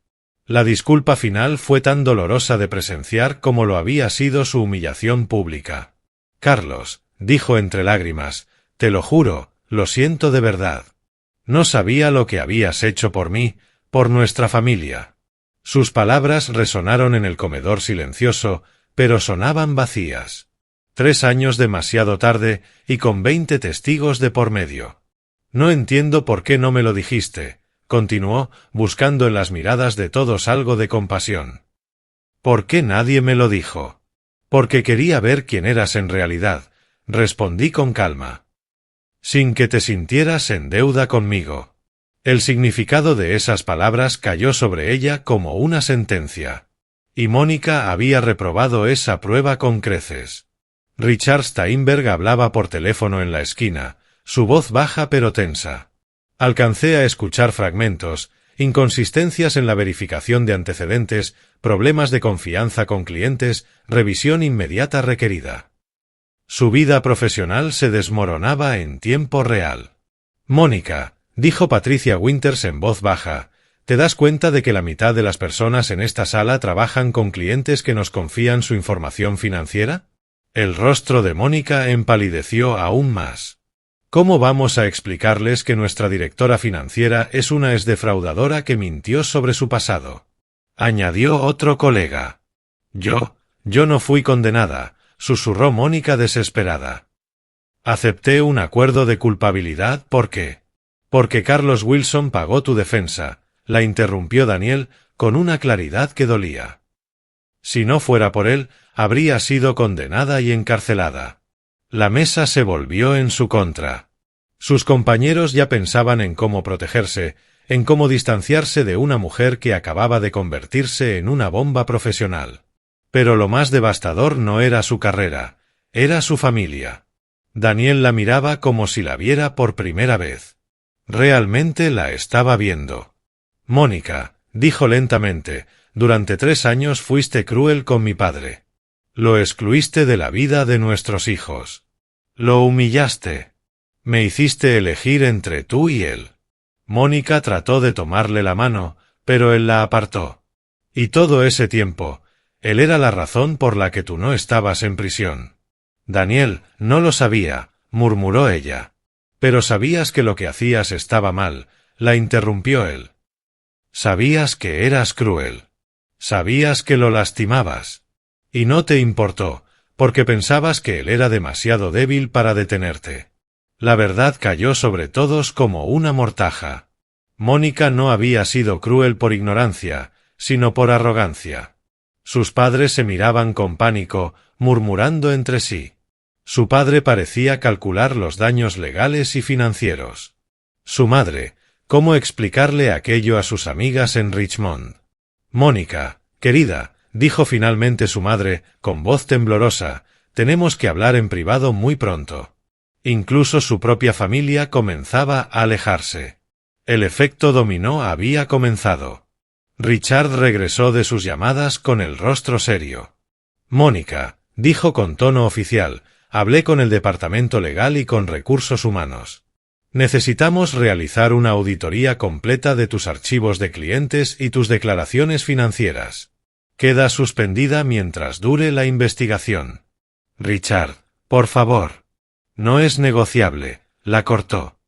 La disculpa final fue tan dolorosa de presenciar como lo había sido su humillación pública. Carlos, dijo entre lágrimas, te lo juro, lo siento de verdad. No sabía lo que habías hecho por mí, por nuestra familia. Sus palabras resonaron en el comedor silencioso, pero sonaban vacías. 3 años demasiado tarde y con 20 testigos de por medio. No entiendo por qué no me lo dijiste, continuó, buscando en las miradas de todos algo de compasión. ¿Por qué nadie me lo dijo? Porque quería ver quién eras en realidad, respondí con calma. Sin que te sintieras en deuda conmigo. El significado de esas palabras cayó sobre ella como una sentencia. Y Mónica había reprobado esa prueba con creces. Richard Steinberg hablaba por teléfono en la esquina, su voz baja pero tensa. Alcancé a escuchar fragmentos, inconsistencias en la verificación de antecedentes, problemas de confianza con clientes, revisión inmediata requerida. Su vida profesional se desmoronaba en tiempo real. Mónica, dijo Patricia Winters en voz baja, ¿te das cuenta de que la mitad de las personas en esta sala trabajan con clientes que nos confían su información financiera? El rostro de Mónica empalideció aún más. ¿Cómo vamos a explicarles que nuestra directora financiera es una exdefraudadora que mintió sobre su pasado? Añadió otro colega. Yo no fui condenada, susurró Mónica desesperada. Acepté un acuerdo de culpabilidad porque Carlos Wilson pagó tu defensa, la interrumpió Daniel con una claridad que dolía. Si no fuera por él, habría sido condenada y encarcelada. La mesa se volvió en su contra. Sus compañeros ya pensaban en cómo protegerse, en cómo distanciarse de una mujer que acababa de convertirse en una bomba profesional. Pero lo más devastador no era su carrera, era su familia. Daniel la miraba como si la viera por primera vez. Realmente la estaba viendo. Mónica, dijo lentamente, durante 3 años fuiste cruel con mi padre. Lo excluiste de la vida de nuestros hijos. Lo humillaste. Me hiciste elegir entre tú y él. Mónica trató de tomarle la mano, pero él la apartó. Y todo ese tiempo, él era la razón por la que tú no estabas en prisión. Daniel, no lo sabía, murmuró ella. Pero sabías que lo que hacías estaba mal, la interrumpió él. Sabías que eras cruel. Sabías que lo lastimabas. Y no te importó, porque pensabas que él era demasiado débil para detenerte. La verdad cayó sobre todos como una mortaja. Mónica no había sido cruel por ignorancia, sino por arrogancia. Sus padres se miraban con pánico, murmurando entre sí. Su padre parecía calcular los daños legales y financieros. Su madre, ¿cómo explicarle aquello a sus amigas en Richmond? Mónica, querida, dijo finalmente su madre, con voz temblorosa, tenemos que hablar en privado muy pronto. Incluso su propia familia comenzaba a alejarse. El efecto dominó había comenzado. Richard regresó de sus llamadas con el rostro serio. Mónica, dijo con tono oficial, hablé con el departamento legal y con recursos humanos. Necesitamos realizar una auditoría completa de tus archivos de clientes y tus declaraciones financieras. Queda suspendida mientras dure la investigación. Richard, por favor. No es negociable, la cortó.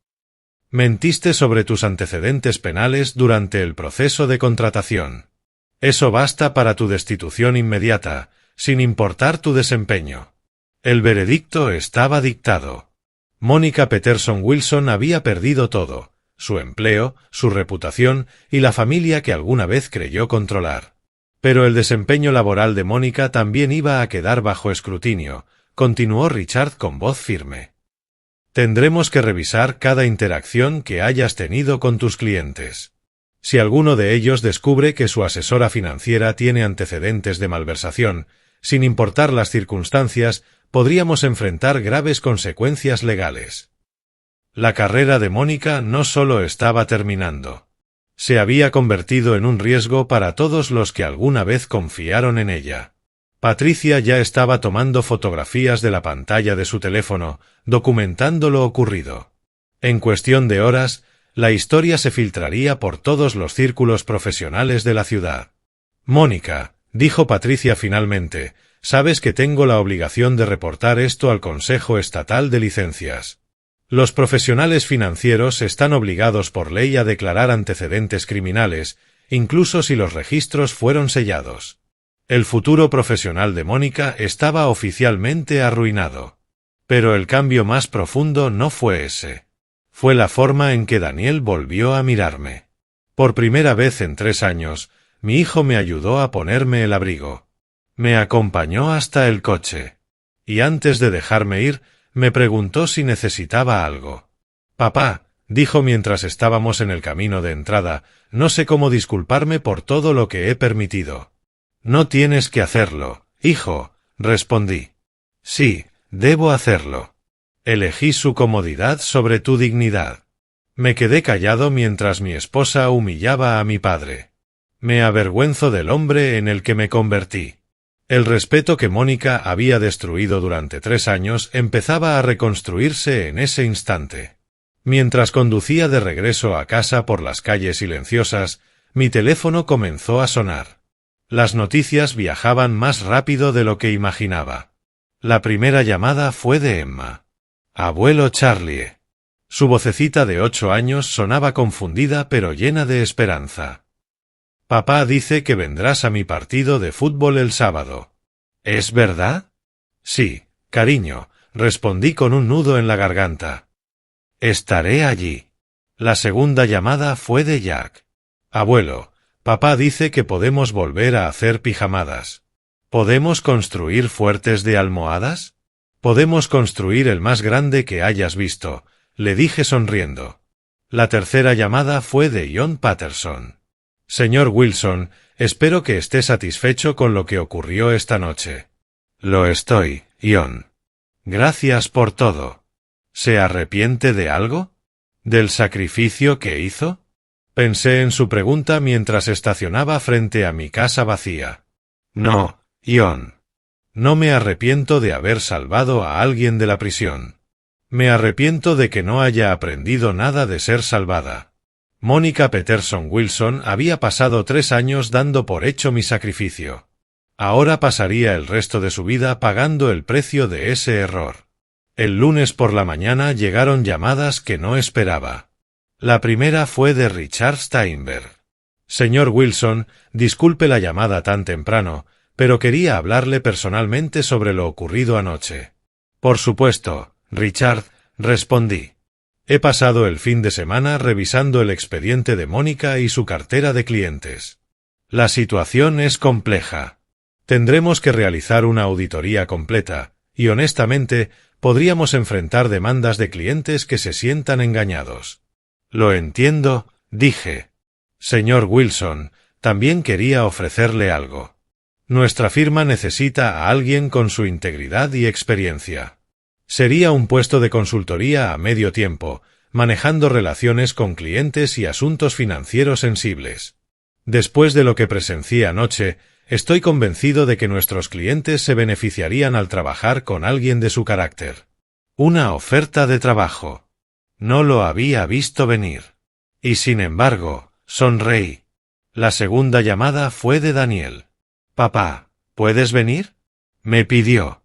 Mentiste sobre tus antecedentes penales durante el proceso de contratación. Eso basta para tu destitución inmediata, sin importar tu desempeño. El veredicto estaba dictado. Mónica Peterson Wilson había perdido todo, su empleo, su reputación y la familia que alguna vez creyó controlar. Pero el desempeño laboral de Mónica también iba a quedar bajo escrutinio, continuó Richard con voz firme. Tendremos que revisar cada interacción que hayas tenido con tus clientes. Si alguno de ellos descubre que su asesora financiera tiene antecedentes de malversación, sin importar las circunstancias, podríamos enfrentar graves consecuencias legales. La carrera de Mónica no solo estaba terminando. Se había convertido en un riesgo para todos los que alguna vez confiaron en ella. Patricia ya estaba tomando fotografías de la pantalla de su teléfono, documentando lo ocurrido. En cuestión de horas, la historia se filtraría por todos los círculos profesionales de la ciudad. Mónica, dijo Patricia finalmente, sabes que tengo la obligación de reportar esto al Consejo Estatal de Licencias. Los profesionales financieros están obligados por ley a declarar antecedentes criminales, incluso si los registros fueron sellados. El futuro profesional de Mónica estaba oficialmente arruinado. Pero el cambio más profundo no fue ese. Fue la forma en que Daniel volvió a mirarme. Por primera vez en 3 años, mi hijo me ayudó a ponerme el abrigo. Me acompañó hasta el coche. Y antes de dejarme ir, me preguntó si necesitaba algo. Papá, dijo mientras estábamos en el camino de entrada, no sé cómo disculparme por todo lo que he permitido. No tienes que hacerlo, hijo, respondí. Sí, debo hacerlo. Elegí su comodidad sobre tu dignidad. Me quedé callado mientras mi esposa humillaba a mi padre. Me avergüenzo del hombre en el que me convertí. El respeto que Mónica había destruido durante 3 años empezaba a reconstruirse en ese instante. Mientras conducía de regreso a casa por las calles silenciosas, mi teléfono comenzó a sonar. Las noticias viajaban más rápido de lo que imaginaba. La primera llamada fue de Emma. Abuelo Charlie. Su vocecita de 8 años sonaba confundida pero llena de esperanza. Papá dice que vendrás a mi partido de fútbol el sábado. ¿Es verdad? Sí, cariño, respondí con un nudo en la garganta. Estaré allí. La segunda llamada fue de Jack. Abuelo, papá dice que podemos volver a hacer pijamadas. ¿Podemos construir fuertes de almohadas? Podemos construir el más grande que hayas visto, le dije sonriendo. La tercera llamada fue de John Patterson. Señor Wilson, espero que esté satisfecho con lo que ocurrió esta noche. Lo estoy, John. Gracias por todo. ¿Se arrepiente de algo? ¿Del sacrificio que hizo? Pensé en su pregunta mientras estacionaba frente a mi casa vacía. No, John. No me arrepiento de haber salvado a alguien de la prisión. Me arrepiento de que no haya aprendido nada de ser salvada. Mónica Peterson Wilson había pasado 3 años dando por hecho mi sacrificio. Ahora pasaría el resto de su vida pagando el precio de ese error. El lunes por la mañana llegaron llamadas que no esperaba. La primera fue de Richard Steinberg. Señor Wilson, disculpe la llamada tan temprano, pero quería hablarle personalmente sobre lo ocurrido anoche. Por supuesto, Richard, respondí. He pasado el fin de semana revisando el expediente de Mónica y su cartera de clientes. La situación es compleja. Tendremos que realizar una auditoría completa, y honestamente, podríamos enfrentar demandas de clientes que se sientan engañados. Lo entiendo, dije. Señor Wilson, también quería ofrecerle algo. Nuestra firma necesita a alguien con su integridad y experiencia. Sería un puesto de consultoría a medio tiempo, manejando relaciones con clientes y asuntos financieros sensibles. Después de lo que presencié anoche, estoy convencido de que nuestros clientes se beneficiarían al trabajar con alguien de su carácter. Una oferta de trabajo. No lo había visto venir. Y sin embargo, sonreí. La segunda llamada fue de Daniel. Papá, ¿puedes venir? Me pidió.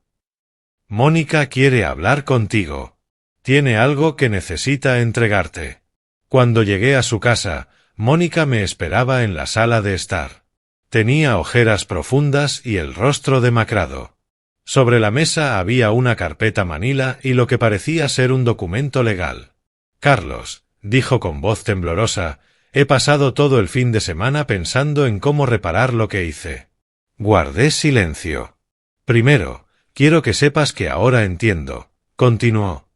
Mónica quiere hablar contigo. Tiene algo que necesita entregarte. Cuando llegué a su casa, Mónica me esperaba en la sala de estar. Tenía ojeras profundas y el rostro demacrado. Sobre la mesa había una carpeta manila y lo que parecía ser un documento legal. Carlos, dijo con voz temblorosa, he pasado todo el fin de semana pensando en cómo reparar lo que hice. Guardé silencio. Primero, quiero que sepas que ahora entiendo, continuó.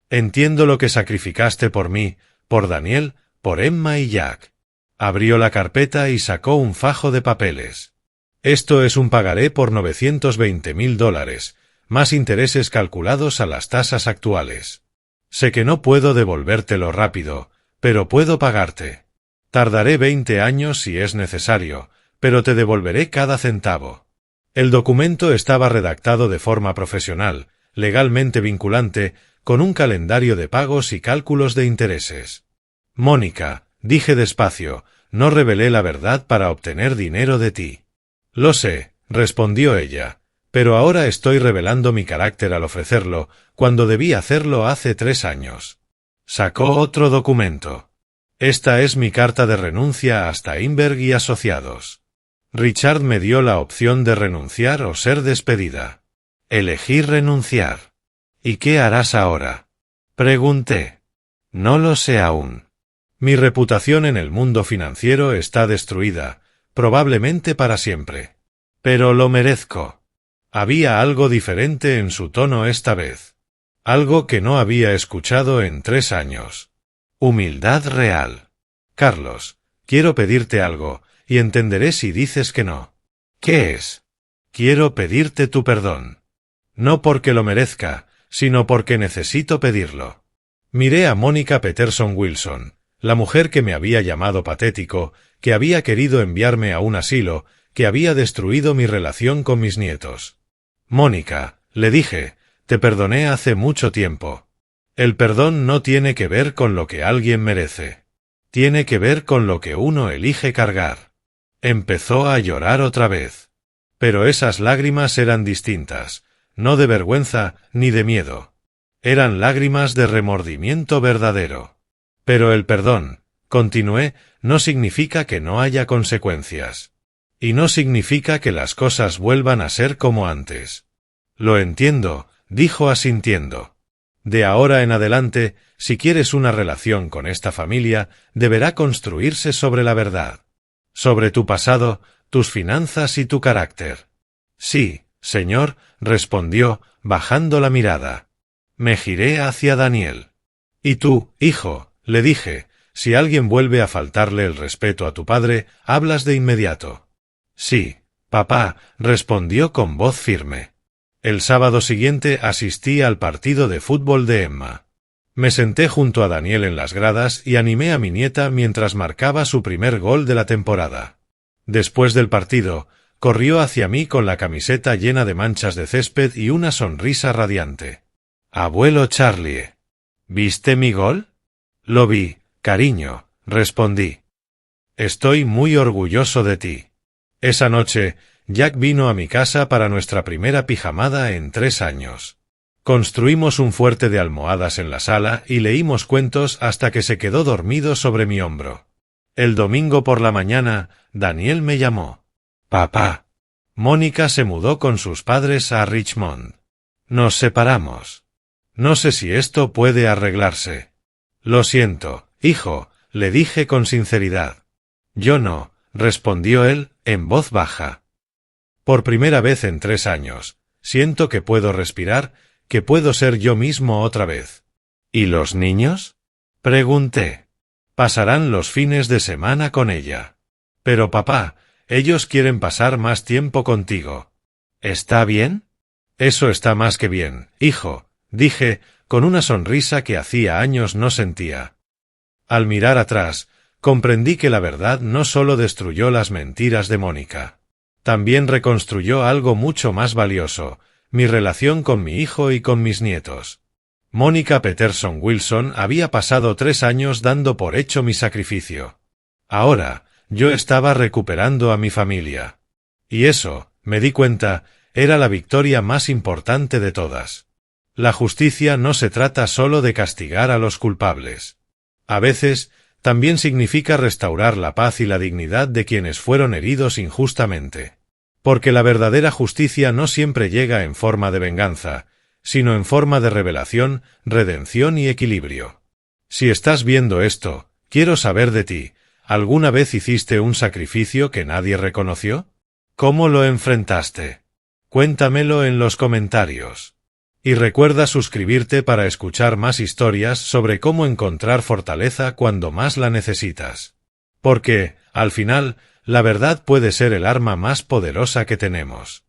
Entiendo lo que sacrificaste por mí, por Daniel, por Emma y Jack. Abrió la carpeta y sacó un fajo de papeles. Esto es un pagaré por $920,000, más intereses calculados a las tasas actuales. Sé que no puedo devolvértelo rápido, pero puedo pagarte. Tardaré 20 años si es necesario, pero te devolveré cada centavo. El documento estaba redactado de forma profesional, legalmente vinculante, con un calendario de pagos y cálculos de intereses. Mónica, dije despacio, no revelé la verdad para obtener dinero de ti. Lo sé, respondió ella, pero ahora estoy revelando mi carácter al ofrecerlo, cuando debí hacerlo hace 3 años. Sacó otro documento. Esta es mi carta de renuncia a Steinberg y Asociados. Richard me dio la opción de renunciar o ser despedida. Elegí renunciar. ¿Y qué harás ahora? Pregunté. No lo sé aún. Mi reputación en el mundo financiero está destruida, probablemente para siempre. Pero lo merezco. Había algo diferente en su tono esta vez. Algo que no había escuchado en 3 años. Humildad real. Carlos, quiero pedirte algo, y entenderé si dices que no. ¿Qué es? Quiero pedirte tu perdón. No porque lo merezca, sino porque necesito pedirlo. Miré a Mónica Peterson Wilson, la mujer que me había llamado patético, que había querido enviarme a un asilo, que había destruido mi relación con mis nietos. Mónica, le dije, te perdoné hace mucho tiempo. El perdón no tiene que ver con lo que alguien merece. Tiene que ver con lo que uno elige cargar. Empezó a llorar otra vez. Pero esas lágrimas eran distintas, no de vergüenza ni de miedo. Eran lágrimas de remordimiento verdadero. Pero el perdón, continué, no significa que no haya consecuencias. Y no significa que las cosas vuelvan a ser como antes. Lo entiendo, dijo asintiendo. De ahora en adelante, si quieres una relación con esta familia, deberá construirse sobre la verdad. Sobre tu pasado, tus finanzas y tu carácter. Sí, señor, respondió, bajando la mirada. Me giré hacia Daniel. ¿Y tú, hijo, Le dije, si alguien vuelve a faltarle el respeto a tu padre, hablas de inmediato. Sí, papá, respondió con voz firme. El sábado siguiente asistí al partido de fútbol de Emma. Me senté junto a Daniel en las gradas y animé a mi nieta mientras marcaba su primer gol de la temporada. Después del partido, corrió hacia mí con la camiseta llena de manchas de césped y una sonrisa radiante. Abuelo Charlie, ¿viste mi gol? Lo vi, cariño, respondí. Estoy muy orgulloso de ti. Esa noche, Jack vino a mi casa para nuestra primera pijamada en 3 años. Construimos un fuerte de almohadas en la sala y leímos cuentos hasta que se quedó dormido sobre mi hombro. El domingo por la mañana, Daniel me llamó. Papá. Mónica se mudó con sus padres a Richmond. Nos separamos. No sé si esto puede arreglarse. Lo siento, hijo, le dije con sinceridad. Yo no, respondió él, en voz baja. Por primera vez en 3 años, siento que puedo respirar, que puedo ser yo mismo otra vez. ¿Y los niños? Pregunté. Pasarán los fines de semana con ella. Pero papá, ellos quieren pasar más tiempo contigo. ¿Está bien? Eso está más que bien, hijo, dije, con una sonrisa que hacía años no sentía. Al mirar atrás, comprendí que la verdad no solo destruyó las mentiras de Mónica. También reconstruyó algo mucho más valioso, mi relación con mi hijo y con mis nietos. Mónica Peterson Wilson había pasado 3 años dando por hecho mi sacrificio. Ahora, yo estaba recuperando a mi familia. Y eso, me di cuenta, era la victoria más importante de todas. La justicia no se trata solo de castigar a los culpables. A veces, también significa restaurar la paz y la dignidad de quienes fueron heridos injustamente. Porque la verdadera justicia no siempre llega en forma de venganza, sino en forma de revelación, redención y equilibrio. Si estás viendo esto, quiero saber de ti, ¿alguna vez hiciste un sacrificio que nadie reconoció? ¿Cómo lo enfrentaste? Cuéntamelo en los comentarios. Y recuerda suscribirte para escuchar más historias sobre cómo encontrar fortaleza cuando más la necesitas. Porque, al final, la verdad puede ser el arma más poderosa que tenemos.